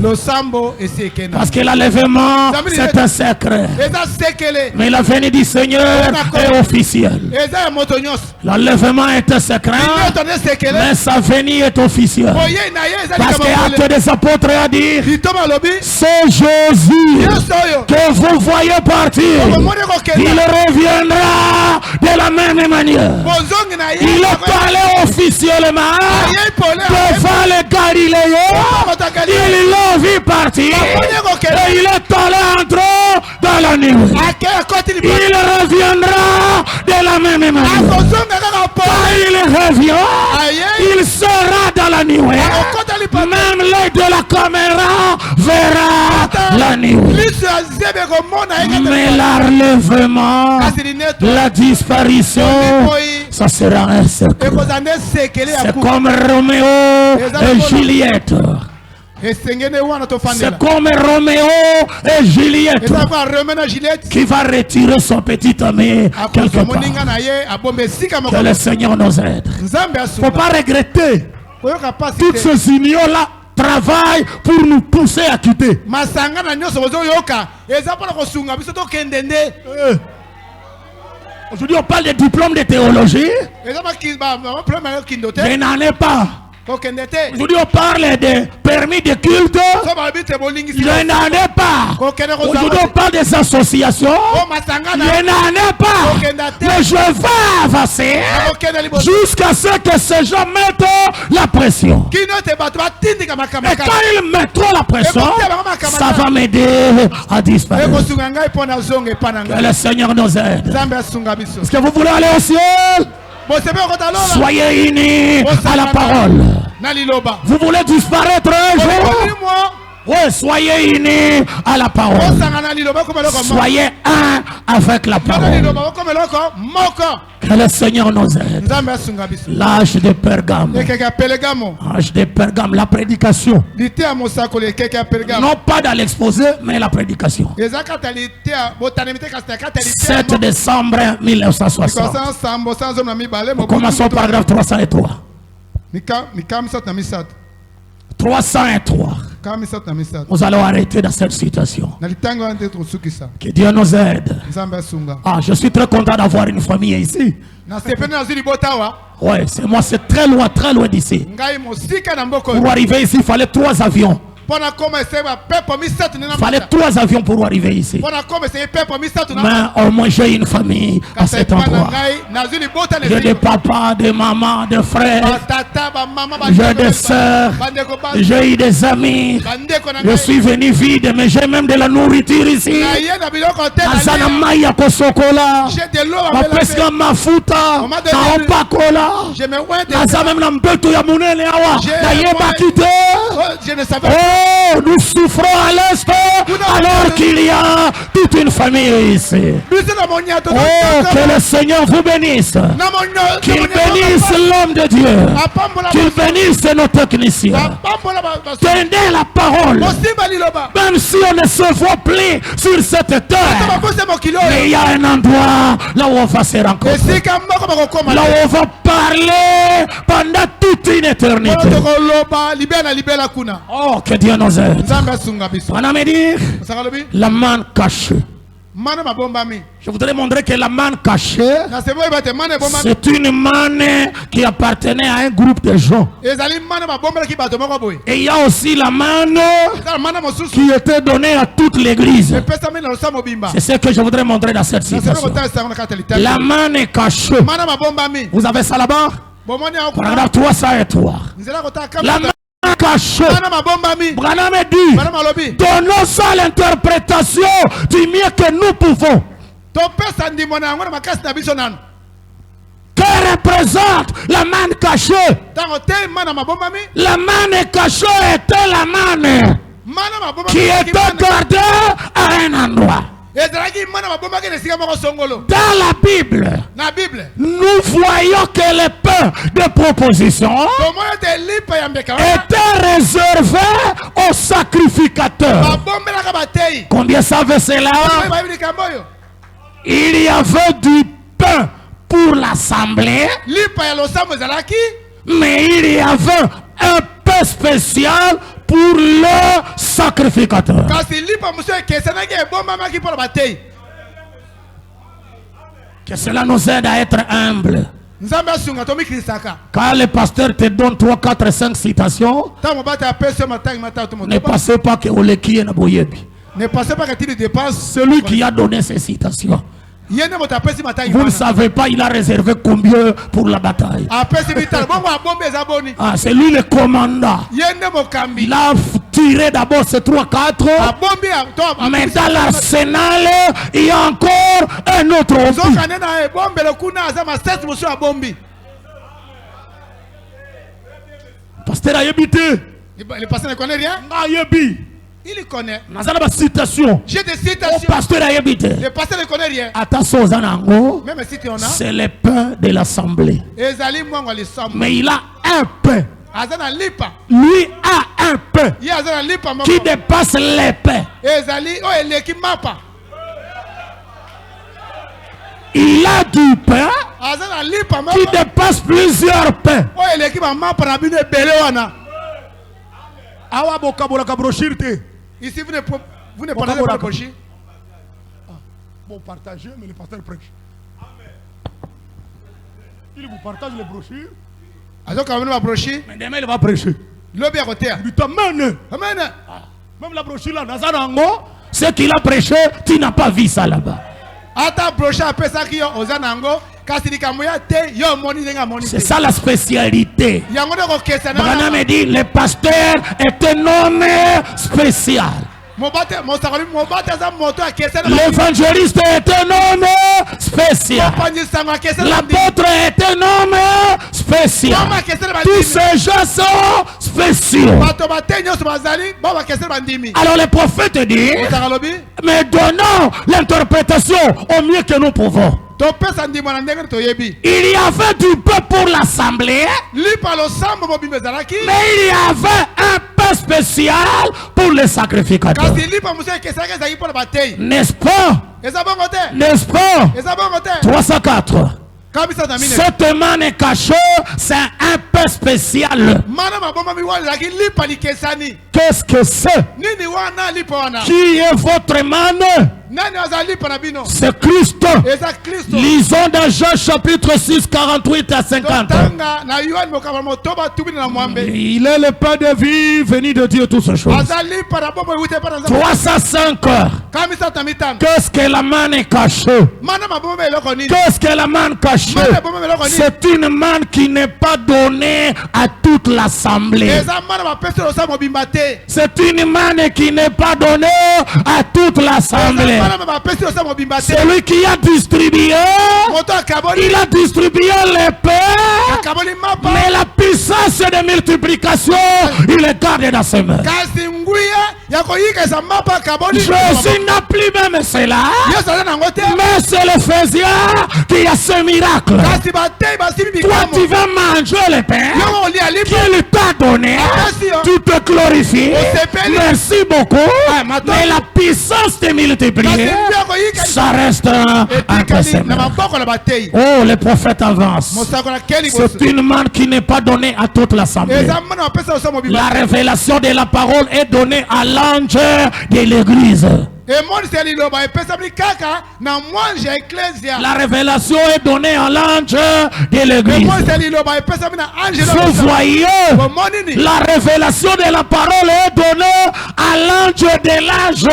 Parce que l'enlèvement c'est un secret. Mais la venue du Seigneur est officielle. L'enlèvement est un secret, mais sa venue est officielle. Parce que Actes des Apôtres a dit, c'est Jésus que vous voyez partir. Il reviendra de la même manière. Il a parlé officiellement devant les Galiléens. Il l'a vu partir et il est allé entrer dans la nuit. Il reviendra de la même manière. Quand il revient, il sera dans la nuit. Même l'œil de la caméra verra la nuit. Mais l'enlèvement, la disparition, ça sera un secret. C'est comme Roméo et Juliette. C'est comme Roméo et Juliette qui va retirer son petit ami quelque part. Que le Seigneur nous aide. Il ne faut pas regretter. Toutes ces unions-là travaillent pour nous pousser à quitter. Aujourd'hui, on parle de diplôme de théologie. Mais n'en est pas. Aujourd'hui, on parle de permis de culte. Je n'en ai pas. Aujourd'hui, on parle des associations. Je n'en ai pas. Mais je vais avancer jusqu'à ce que ces gens mettent la pression. Et quand ils mettront la pression, ça va m'aider à disparaître. Que le Seigneur nous aide. Est-ce que vous voulez aller au ciel? Soyez unis à la parole. Vous voulez disparaître un jour? Oui, soyez unis à la parole. Soyez un avec la parole. Que le Seigneur nous aide. L'âge de Pergame. L'âge de Pergame, la prédication. Non pas dans l'exposé, mais la prédication. 7 décembre 1960. Commençons par paragraphe 303. 303. Nous allons arrêter dans cette situation. Que Dieu nous aide. Ah, je suis très content d'avoir une famille ici. Ouais, c'est moi, c'est très loin d'ici. Pour arriver ici, il fallait 3 avions. Il fallait 3 avions pour arriver ici. Mais au moins j'ai une famille à cet endroit. J'ai des papas, des mamans, des frères. J'ai des soeurs. J'ai eu des amis. Je suis venu vide, mais j'ai même de la nourriture ici. Azanamaya kosokola. Mapeska mafuta. Naopakola. Azamem nambeto ya munene awa. Nayeba kite. Oh, nous souffrons à l'est alors qu'il y a toute une famille ici. Oh, que le Seigneur vous bénisse. Qu'il bénisse l'homme de Dieu. Qu'il bénisse nos techniciens. Tenez la parole. Même si on ne se voit plus sur cette terre, mais il y a un endroit là où on va se rencontrer. Là où on va parler pendant toute une éternité. Oh, que Dieu nous aide. On a dit la main cachée. Je voudrais montrer que la manne cachée, c'est une manne qui appartenait à un groupe de gens. Et il y a aussi la manne qui était donnée à toute l'église. C'est ce que je voudrais montrer dans cette situation. La manne est cachée. Vous avez ça là-bas? Regarde toi ça et toi. La manne cachée. Branham dit, donnons ça l'interprétation du mieux que nous pouvons. Que représente la manne cachée? La manne cachée était la manne qui était gardée à un endroit. Dans la Bible, nous voyons que les pains de proposition étaient réservés aux sacrificateurs. Combien savez cela? Il y avait du pain pour l'assemblée, mais il y avait un pain spécial pour le sacrificateur. Que cela nous aide à être humbles. Quand le pasteur te donne 3, 4, 5 citations, ne passez pas que Oleki na boyebi. Ne pensez pas que tu dépenses. Celui qui a donné ces citations, vous ne savez pas, il a réservé combien pour la bataille. Ah, c'est lui le commandant. Il a tiré d'abord ces 3, 4. Mais dans l'arsenal, il y a encore un autre. Pasteur a habité. Le pasteur ne connaît rien. Il connaît. J'ai des citations. Pasteur a habité. Le pasteur ne connaît rien. Attention, même si tu en as. c'est le pain de l'assemblée. Mais il a un pain. Lui a un pain qui dépasse les pains. Il a du pain qui dépasse plusieurs pains. Ici, vous ne partagez pas le brochure. Bon, partagez, mais le pasteur prêche. Il vous partage les brochures. Mais demain, il va prêcher. Il dit Amen. Même la brochure là, ce qu'il a prêché, tu n'as pas vu ça là-bas. C'est ça la spécialité. Branham me dit, le pasteur est un homme spécial. L'évangéliste est un homme spécial. L'apôtre est un homme spécial. Tous ces gens sont spéciaux. Alors le prophète dit, mais donnons l'interprétation au mieux que nous pouvons. Il y avait du pain pour l'assemblée, mais il y avait un pain spécial pour les sacrificateurs. N'est-ce pas? N'est-ce pas? 304. Cette manne cachée, c'est un pain spécial. Qu'est-ce que c'est? Qui est votre manne? C'est Christ. Lisons dans Jean chapitre 6, 48 à 50. Il est le pain de vie venu de Dieu toutes ces choses. 305 heures. Qu'est-ce que la manne cachée? Qu'est-ce que la manne cachée? C'est une manne qui n'est pas donnée à toute l'assemblée. C'est une manne qui n'est pas donnée à toute l'assemblée. Celui qui a distribué, il a distribué les pains, mais la puissance de multiplication, il est gardé dans ses mains. Jésus n'a plus même cela, mais c'est le Phaisien qui a ce miracle. Toi tu vas manger le pain qu'il t'a donné, tu te glorifies, merci beaucoup, mais la puissance de multiplier, ça reste entre ses mains. Oh, le prophète avance. C'est une manne qui n'est pas donnée à toute l'assemblée. La révélation de la parole est donnée à l'ange de l'église. La révélation est donnée à l'ange de l'église. Vous voyez, la révélation de la parole est donnée à l'ange de l'âge.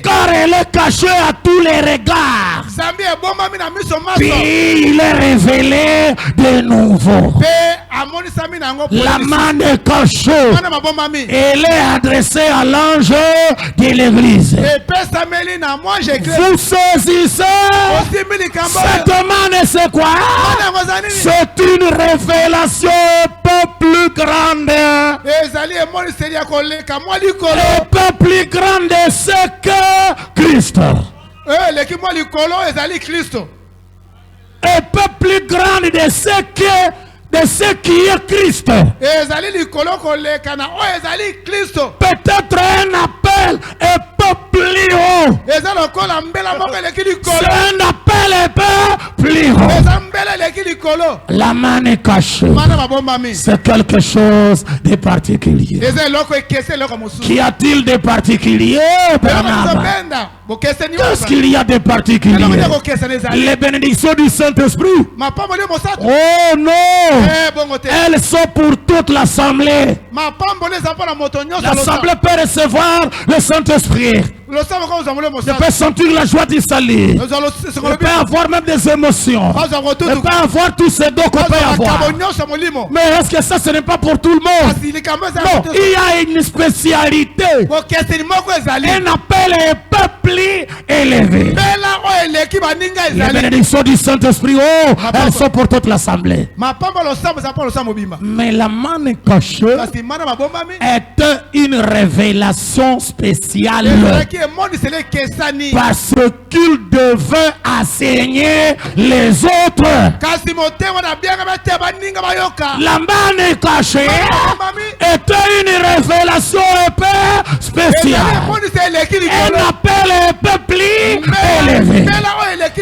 Car elle est cachée à tous les regards. Puis il est révélé de nouveau. La main est cachée. Elle est adressée à l'ange de l'église. Vous saisissez cette main, c'est quoi? C'est une révélation peu plus grande. Et peu plus grande c'est que Christ. Et peu plus grande de ce qui est Christ. Peut-être un appel est peu plus haut. C'est un appel est peu plus haut. La main est cachée. C'est quelque chose de particulier. Qu'y a-t-il de particulier? Qu'est-ce qu'il y a de particulier? Les bénédictions du Saint-Esprit. Oh non! Elles sont pour toute l'assemblée. L'assemblée peut recevoir le Saint-Esprit. Je peux sentir la joie du salut. Je peux avoir même des émotions. Je peux avoir tous ces dons qu'on peut avoir. Mais est-ce que ça, ce n'est pas pour tout le monde? Non, il y a une spécialité. Un appel est peu plus élevé. Les bénédictions du Saint-Esprit, oh, elles sont pour toute l'assemblée. Mais la main cachée est une révélation spéciale. Parce qu'il devait enseigner les autres. La main cachée était une révélation spéciale. Un appel peu plus élevé.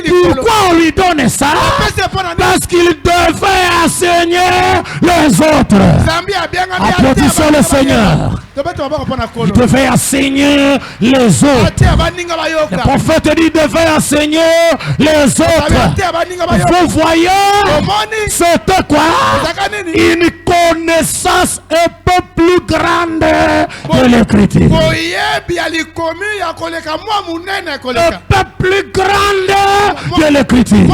Pourquoi on lui donne ça? Parce qu'il devait enseigner les autres. Applaudissons le Seigneur. Il devait enseigner les autres. Le prophète dit devait enseigner les autres. Vous voyez, c'était quoi? Une connaissance un peu plus grande de l'écriture. Un peu plus grande de l'écriture.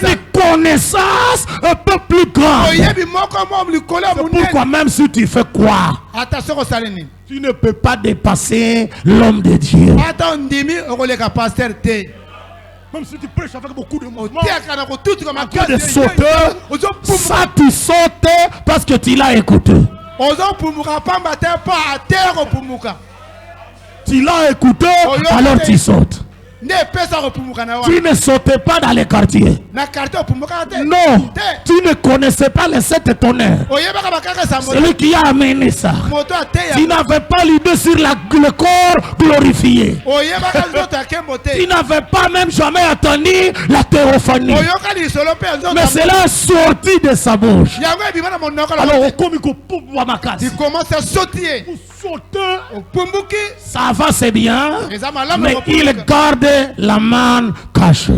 Une connaissance un peu plus grande. Pourquoi même si tu fais quoi? Tu ne peux pas dépasser l'homme de Dieu. Même si tu prêches avec beaucoup de mouvements, de sauter, ça tu sautes parce que tu l'as écouté. Tu l'as écouté, alors tu sautes. Tu ne sautais pas dans les quartiers. Non, tu ne connaissais pas les 7 tonnerres. Celui qui a amené ça. Tu n'avais pas l'idée sur le corps glorifié. Tu n'avais pas même jamais attendu la théophanie. Mais cela est sorti de sa bouche. Alors, il commence à sauter. Ça va, c'est bien. Mais il garde la main cachée.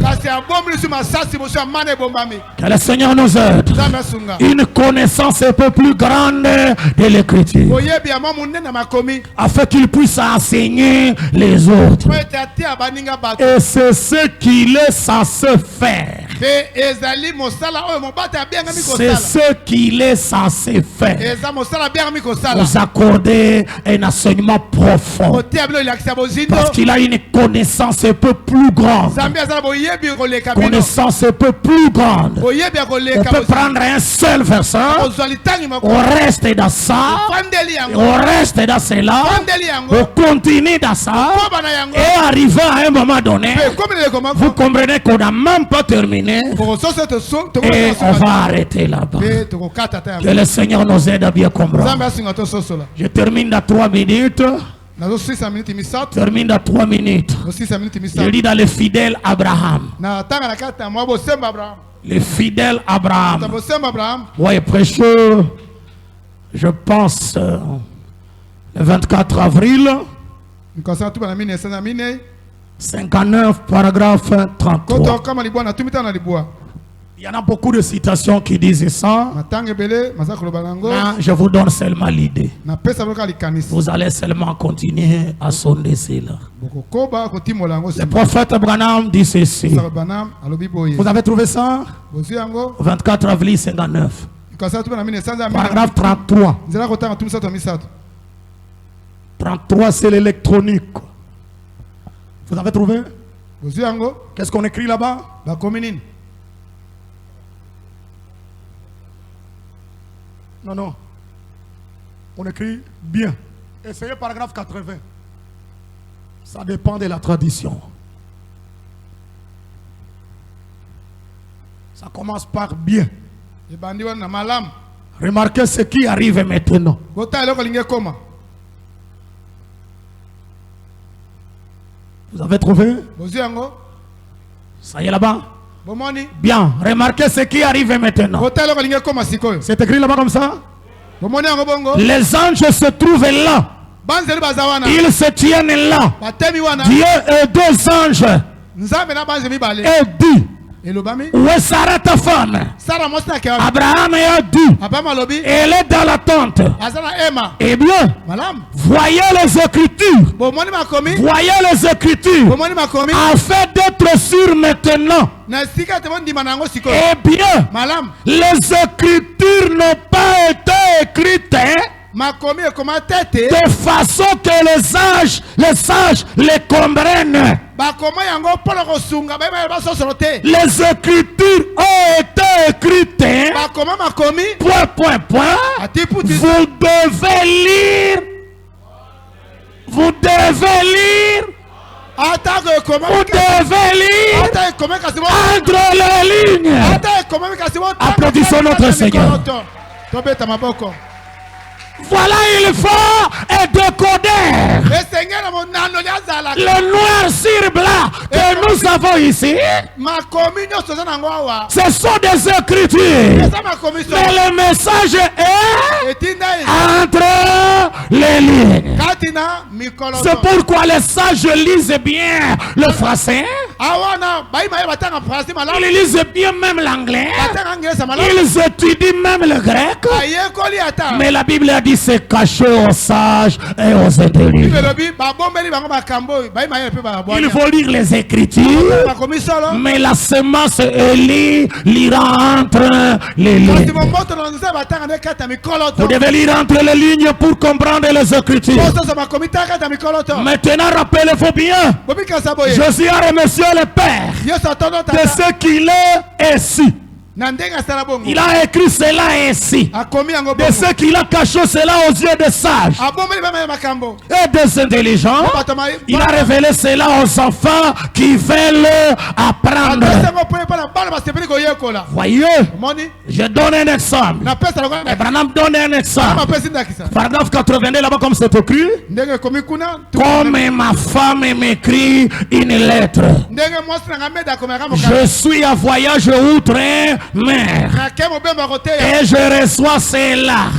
Que le Seigneur nous aide. Une connaissance un peu plus grande de l'écriture, afin qu'il puisse enseigner les autres. Et c'est ce qu'il est censé faire. C'est ce qu'il est censé faire. Vous accorder un enseignement profond. Parce qu'il a une connaissance un peu plus grande. Connaissance un peu plus grande. On peut prendre un seul verset. On reste dans ça. On reste dans cela. On continue dans ça. Et arrivé à un moment donné, vous comprenez qu'on n'a même pas terminé. Et on va arrêter là-bas. Que le Seigneur nous aide à bien comprendre. Je termine dans 3 minutes. Termine dans 3 minutes. Je lis dans le fidèle Abraham. Le fidèle Abraham. Oui, prêcheur. Je pense 24 avril 59, paragraphe 33. Il y en a beaucoup de citations qui disent ça. Là, je vous donne seulement l'idée. Vous allez seulement continuer à sonder cela. Le prophète Branham dit ceci. Vous avez trouvé ça? 24 avril 59. Paragraphe 33. 33, c'est l'électronique. Vous avez trouvé? Qu'est-ce qu'on écrit là-bas? Non. On écrit bien. Essayez paragraphe 80. Ça dépend de la tradition. Ça commence par bien. Remarquez ce qui arrive maintenant. Vous avez trouvé? Ça y est là-bas? Bien, remarquez ce qui arrive maintenant. C'est écrit là-bas comme ça. Les anges se trouvent là. Ils se tiennent là. Dieu et deux anges. Et dit, où est Sarah ta femme? Abraham a dit, elle est dans la tente. Eh bien, voyez les Écritures. Voyez les Écritures. Afin d'être sûr maintenant. Eh bien, les Écritures n'ont pas été écrites de façon que les sages les comprennent. Les Écritures ont été écrites. Point. Vous devez lire. Vous devez lire entre les lignes. Applaudissons notre Seigneur. Voilà, il faut un décodeur. Le noir sur blanc que nous avons ici, ce sont des Écritures. Mais le message est entre les lignes. C'est pourquoi les sages lisent bien le français. Ils lisent bien même l'anglais. Ils étudient même le grec. Mais la Bible a dit c'est caché aux sages et aux intelligents. Il faut lire les Écritures, mais la semence Élie lira entre les lignes. Vous devez lire entre les lignes pour comprendre les Écritures. Maintenant, rappelez-vous bien, Jésus a remercié le Père de ce qu'il est ici. Il a écrit cela ainsi. De ce qu'il a caché cela aux yeux des sages et des intelligents. Il a révélé cela aux enfants qui veulent apprendre. Voyez, je donne un exemple. Branham donne un exemple. Paragraphe 82 là-bas comme c'est écrit. Comme ma femme m'écrit une lettre. Je suis à voyage outre mer. Et je reçois cela.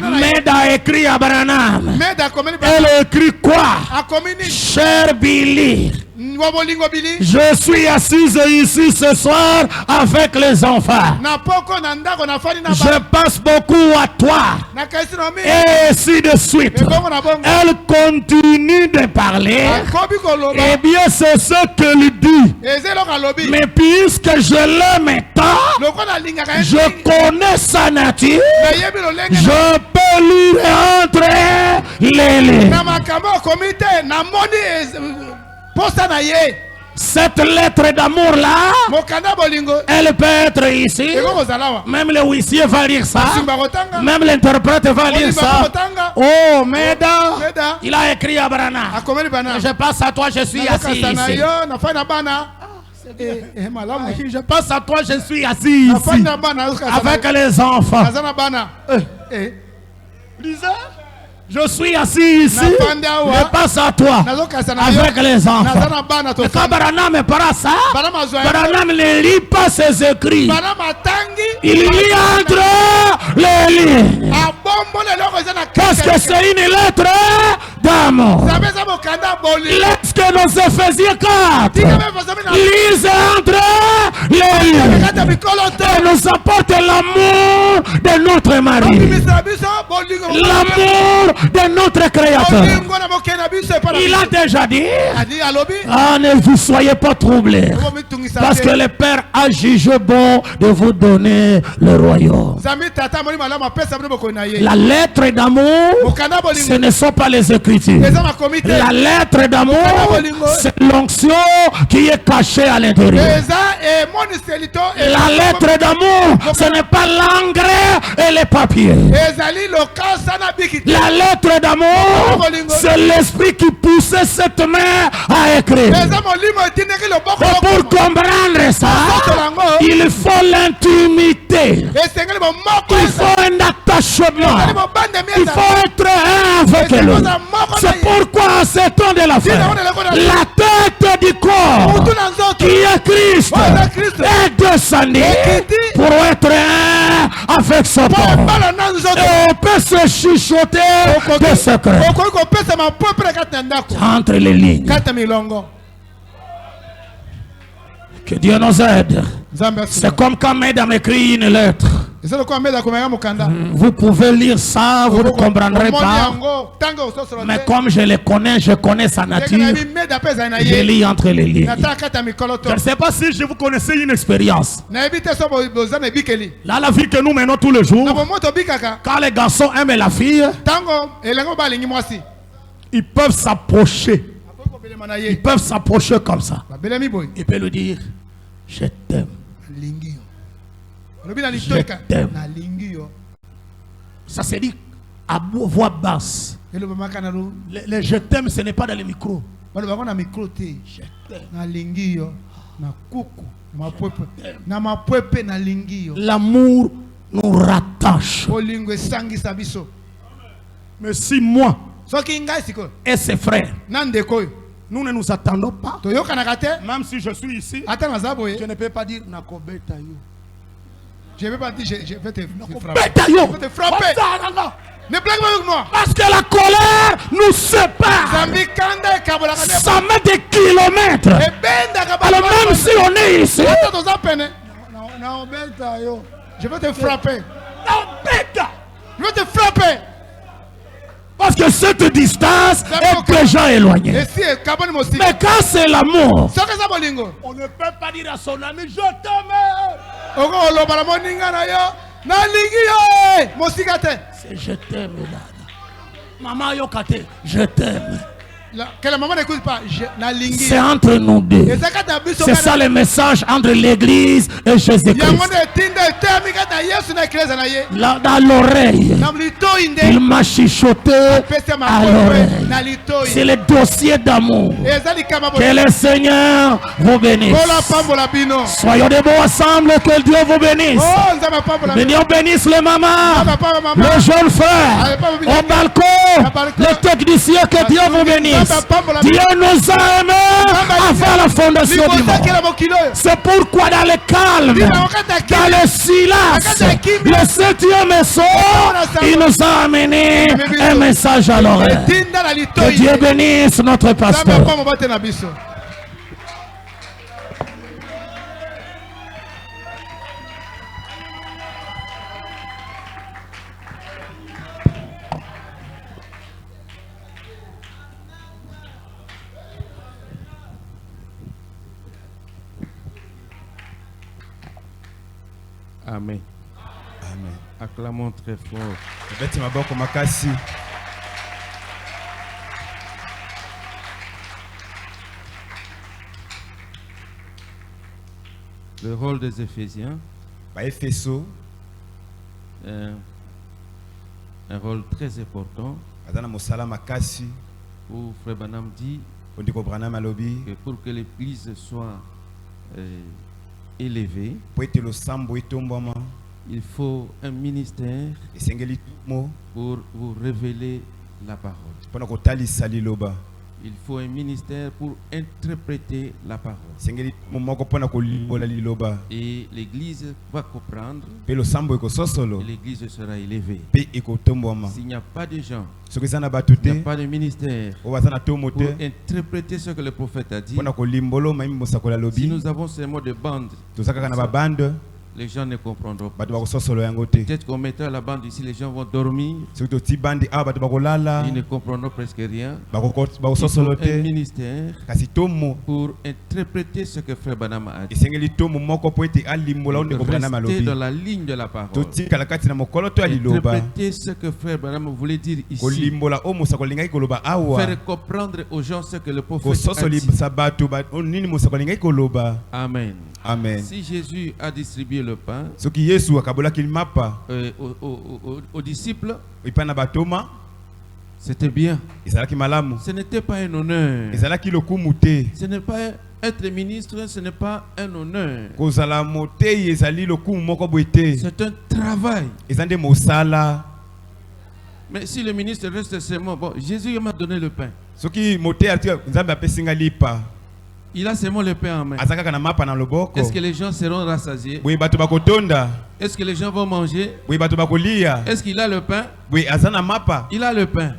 Med a écrit à Branham. Elle écrit quoi? Cher Billy, je suis assise ici ce soir avec les enfants. Je passe beaucoup à toi. Et ainsi de suite. Elle continue de parler. Eh bien, c'est ce qu'elle dit. Mais puisque je l'aime tant, je connais sa nature, je peux lire entre les lignes. Cette lettre d'amour là, elle peut être ici. Même le huissier va lire ça. Même l'interprète va lire ça. Oh, Meda, il a écrit à Branham. Je passe à toi, je suis assis ici. Je passe à toi, je suis assis ici avec les enfants. Lisez. Je suis assis ici, je passe à toi avec les enfants. Et quand Branham parle ça, Branham ne lit pas ses écrits. Il lit entre les lignes. Parce que c'est une lettre d'amour. Lorsque nos Éphésiens 4 lisent entre les lignes et nous apporte l'amour de notre mari, l'amour de notre Créateur. Il a déjà dit, ne vous soyez pas troublés, parce que le Père a jugé bon de vous donner le royaume. La lettre d'amour, ce ne sont pas les Écritures. La lettre d'amour, c'est l'onction qui est cachée à l'intérieur. La lettre d'amour, ce n'est pas l'engrais et les papiers. La lettre d'amour, c'est l'esprit qui poussait cette main à écrire. Et pour comprendre ça, il faut l'intimité. Il faut un attachement. Il faut être un avec l'autre. C'est pourquoi c'est temps de la faire. La tête du corps, qui est Christ, est descendue pour être un avec son corps. Et on peut se chuchoter des secrets entre les lignes. Que Dieu nous aide. C'est comme quand Mesdames écrit une lettre. Vous pouvez lire ça, vous ne comprendrez pas. Mais comme je le connais, je connais sa nature, je lis entre les lignes. Je ne sais pas si je vous connaissais une expérience. Là, la vie que nous menons tous les jours, quand les garçons aiment la fille, ils peuvent s'approcher. Ils peuvent s'approcher comme ça. Il peut lui dire, je t'aime. Je t'aime. Ça se dit à voix basse. Le je t'aime, ce n'est pas dans le micro. Je t'aime. L'amour nous rattache. Mais si moi et ses frères, nous ne nous attendons pas. Même si je suis ici, je ne peux pas dire Nakobeta yo. Je ne vais pas dire je vais te frapper. Je vais te frapper. Ne blague pas avec moi. Parce que la colère nous sépare. Ça met des kilomètres. Alors même si on est ici, je vais te frapper. Je vais te frapper. Parce que cette distance est déjà éloignée. Mais quand c'est l'amour, on ne peut pas dire à son ami, je t'aime. C'est je t'aime, maman Yokate, je t'aime. Que la maman n'écoute pas. C'est entre nous deux. C'est ça le message entre l'église et Jésus-Christ. Là, dans l'oreille, il m'a chuchoté à l'oreille. C'est le dossier d'amour. Que le Seigneur vous bénisse. Soyons debout ensemble, que Dieu vous bénisse. Que Dieu bénisse les mamans, les jeunes frères, au balcon, les techniciens, que Dieu vous bénisse. Dieu nous a aimés avant la fondation du monde. C'est pourquoi dans le calme, dans le silence, le 7e sort, il nous a amené un message à l'oreille. Que Dieu bénisse notre pasteur. Amen. Amen. Acclamons très fort. Le rôle des Éphésiens, un rôle très important. Où Frère Branham dit que pour que l'Église soit élevée, il faut un ministère pour vous révéler la parole. Il faut un ministère pour interpréter la parole. Et l'église va comprendre. Et l'église sera élevée. S'il n'y a pas de gens, il n'y a pas de ministère pour interpréter ce que le prophète a dit. Si nous avons ces mots de bande, les gens ne comprendront pas. Peut-être qu'en mettant la bande ici, les gens vont dormir. Ils ne comprendront presque rien. Il faut un ministère pour interpréter ce que Frère Branham a dit. Rester dans la ligne de la parole. Interpréter ce que Frère Branham voulait dire ici. Faire comprendre aux gens ce que le prophète a dit. Amen. Amen. Si Jésus a distribué le pain aux disciples, c'était bien. Ce n'était pas un honneur. Ce n'est pas être ministre, ce n'est pas un honneur. C'est un travail. Mais si le ministre reste seulement, bon, Jésus m'a donné le pain. Il a seulement le pain en main. Est-ce que les gens seront rassasiés? Est-ce que les gens vont manger? Est-ce qu'il a le pain? Il a le pain.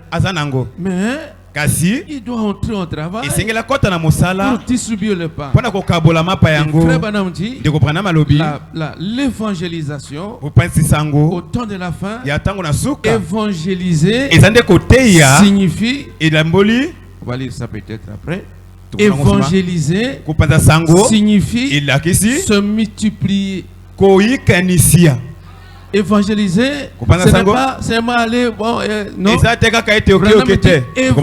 Mais il doit entrer en travail pour distribuer le pain. Frère Branham dit l'évangélisation au temps de la fin, évangéliser signifie, on va lire ça peut-être après. Évangéliser signifie se multiplier. Évangéliser, ce n'est pas seulement aller, bon, non.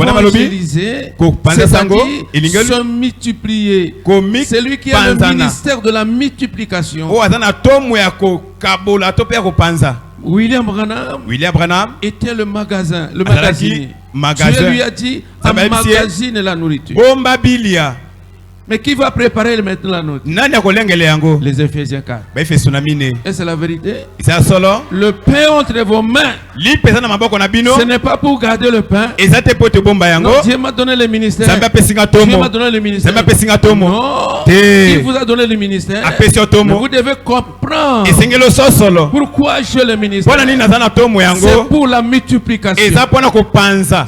Évangéliser, c'est-à-dire se multiplier. C'est lui qui a le ministère de la multiplication. William Branham était le magasin, le magasinier. Dieu lui a dit, emmagasine la nourriture. Mais qui va préparer maintenant la nourriture? Les Éphésiens 4. Et c'est la vérité. Le pain entre vos mains, ce n'est pas pour garder le pain. Non, Dieu m'a donné le ministère. Dieu m'a donné le ministère. Non, il vous a donné le ministère. Mais vous devez comprendre pourquoi j'ai le ministère. C'est pour la multiplication.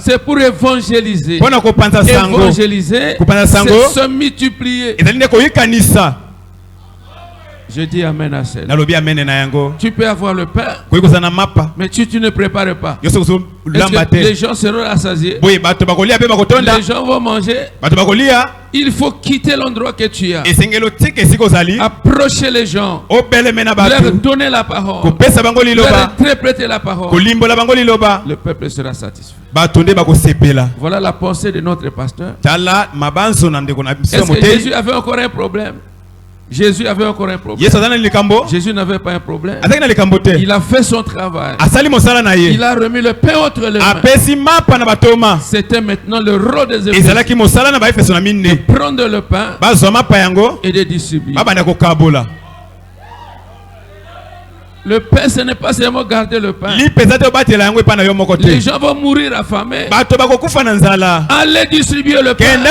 C'est pour évangéliser. Évangéliser, c'est se multiplier. Je dis amen à cela. Tu peux avoir le pain, mais tu ne prépares pas. Est-ce que les gens seront rassasiés? Les gens vont manger. Il faut quitter l'endroit que tu as. Approcher les gens. Leur donner la parole. Leur interpréter la parole. Le peuple sera satisfait. Voilà la pensée de notre pasteur. Est-ce que Jésus avait encore un problème? Jésus avait encore un problème. Jésus n'avait pas un problème. Il a fait son travail. Il a remis le pain entre les mains. C'était maintenant le rôle des Éphésiens de prendre le pain et de distribuer. Le pain, ce n'est pas seulement garder le pain. Les gens vont mourir affamés. Allez distribuer le pain.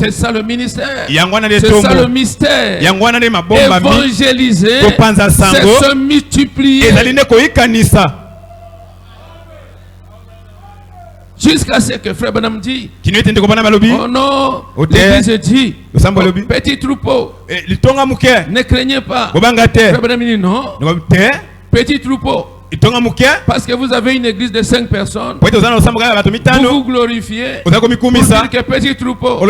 C'est ça le ministère. C'est ça le mystère. Évangéliser, c'est se multiplier. Jusqu'à ce que Frère Branham dit, oh non, l'Église dit, petit troupeau, ne craignez pas. Frère Branham dit non, petit troupeau, parce que vous avez une église de 5 personnes, vous vous glorifiez, pour dire que petit troupeau.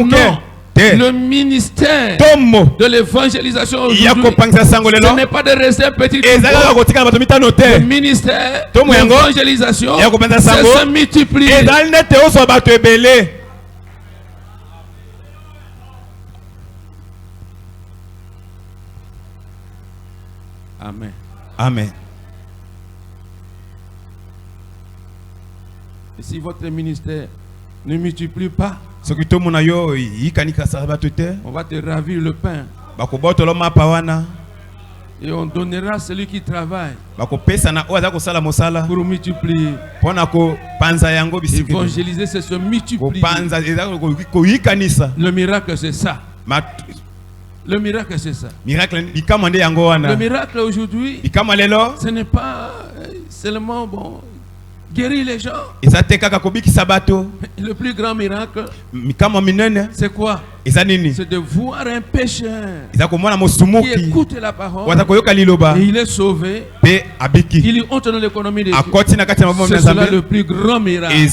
Non. Le ministère de l'évangélisation aujourd'hui, ce n'est pas de rester petit troupeau. Le ministère de l'évangélisation, c'est se multiplier. Amen. Amen. Et si votre ministère ne multiplie pas, on va te ravir le pain. Et on donnera à celui qui travaille pour multiplier. Évangéliser, c'est se multiplier. Le miracle, c'est ça. Le miracle, c'est ça. Le miracle aujourd'hui, ce n'est pas seulement bon, guérir les gens. Le plus grand miracle, c'est quoi? C'est de voir un pécheur qui écoute la parole et il est sauvé. Il lui entre dans l'économie de Dieu. C'est cela le plus grand miracle. Mais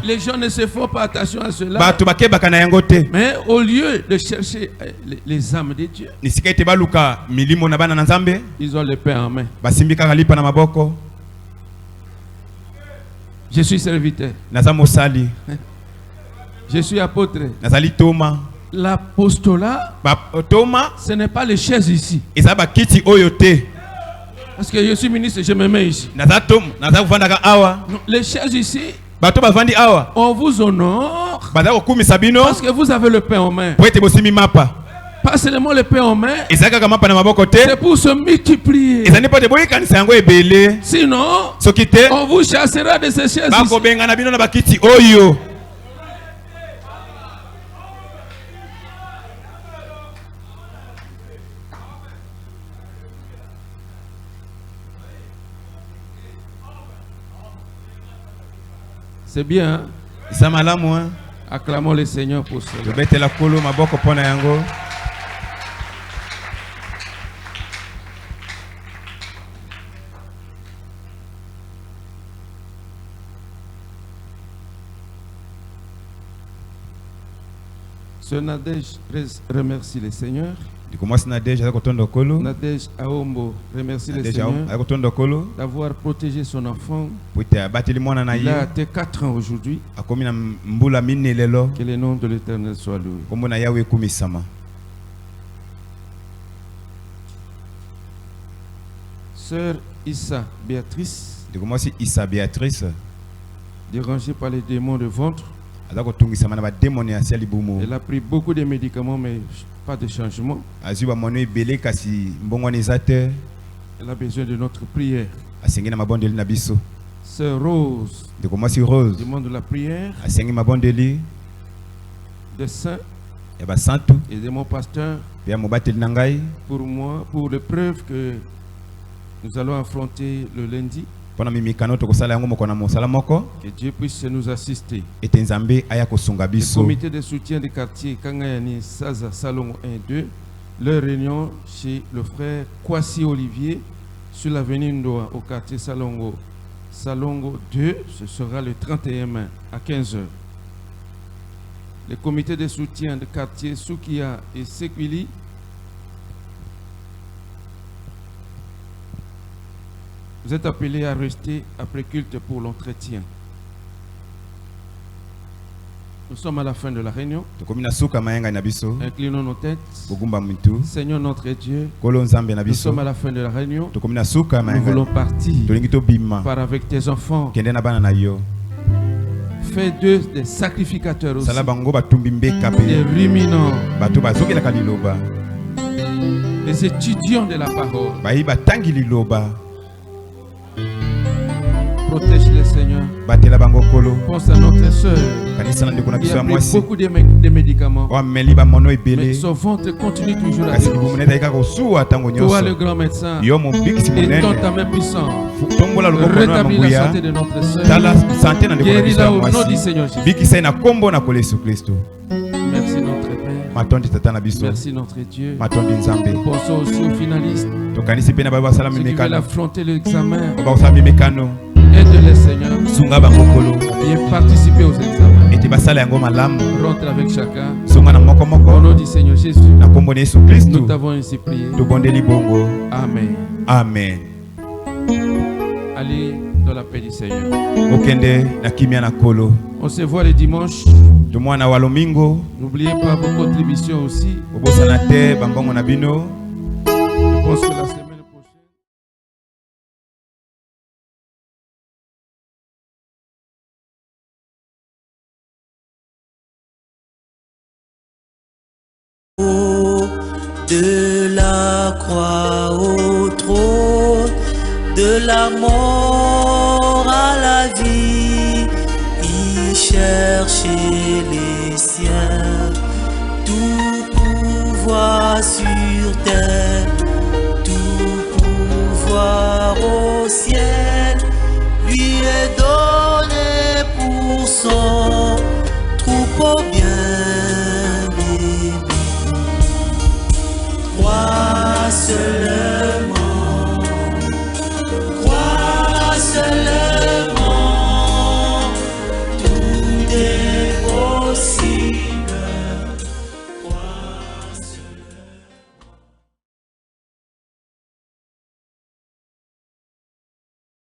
les gens ne se font pas attention à cela. Mais au lieu de chercher les âmes de Dieu, ils ont le pain en main. Je suis serviteur. Je suis apôtre. L'apostolat, ce n'est pas les chaises ici. Parce que je suis ministre, je me mets ici. Non, les chaises ici, on vous honore parce que vous avez le pain en main. Pas seulement le pain en main, c'est pour se multiplier. Sinon, on vous chassera de ces chaises ici. C'est bien. Hein? Acclamons le Seigneur pour cela. Ce Nadège remercie le Seigneur. Nadège Aombo remercie le Seigneur d'avoir protégé son enfant. Il a été 4 ans aujourd'hui. Que le nom de l'Éternel soit loué. Sœur Issa Béatrice, dérangée par les démons de ventre. Elle a pris beaucoup de médicaments, mais pas de changement. Elle a besoin de notre prière. Sœur Rose demande de la prière des saints et de mon pasteur pour moi, pour l'épreuve que nous allons affronter le lundi. Que Dieu puisse nous assister. Le comité de soutien du quartier Kangayani Saza Salongo 1 et 2, leur réunion chez le frère Kwasi Olivier sur l'avenue Ndoa au quartier Salongo 2, ce sera le 31 mai à 15h. Le comité de soutien du quartier Sukia et Sekwili, vous êtes appelés à rester après culte pour l'entretien. Nous sommes à la fin de la réunion. Inclinons nos têtes. Seigneur notre Dieu, nous sommes à la fin de la réunion. Nous voulons partir. Par avec tes enfants. Fais d'eux des sacrificateurs aussi. Des ruminants. Des étudiants de la parole. Protège les Seigneur. Pense à notre soeur qui a pris beaucoup de médicaments. Mais son ventre continue toujours à vivre. Toi le grand médecin, étends ta main puissante. Rétablis la santé de notre soeur. Guéris-la au nom du Seigneur Jésus. Merci notre Père. Merci notre Dieu. Pensons aussi aux finalistes. Ceux qui veulent affronter l'examen. Aide-les Seigneur à bien participer aux examens. Rentre avec chacun. Au nom du Seigneur Jésus. Nous t'avons ainsi prié. Amen. Amen. Allez dans la paix du Seigneur. On se voit le dimanche. N'oubliez pas vos contributions aussi. Je pense que la semaine de la la croix au trône, de la mort à la vie, il cherchait les siens. Tout pouvoir sur terre, tout pouvoir au ciel, lui est donné pour son troupeau bien-aimé. Roi seul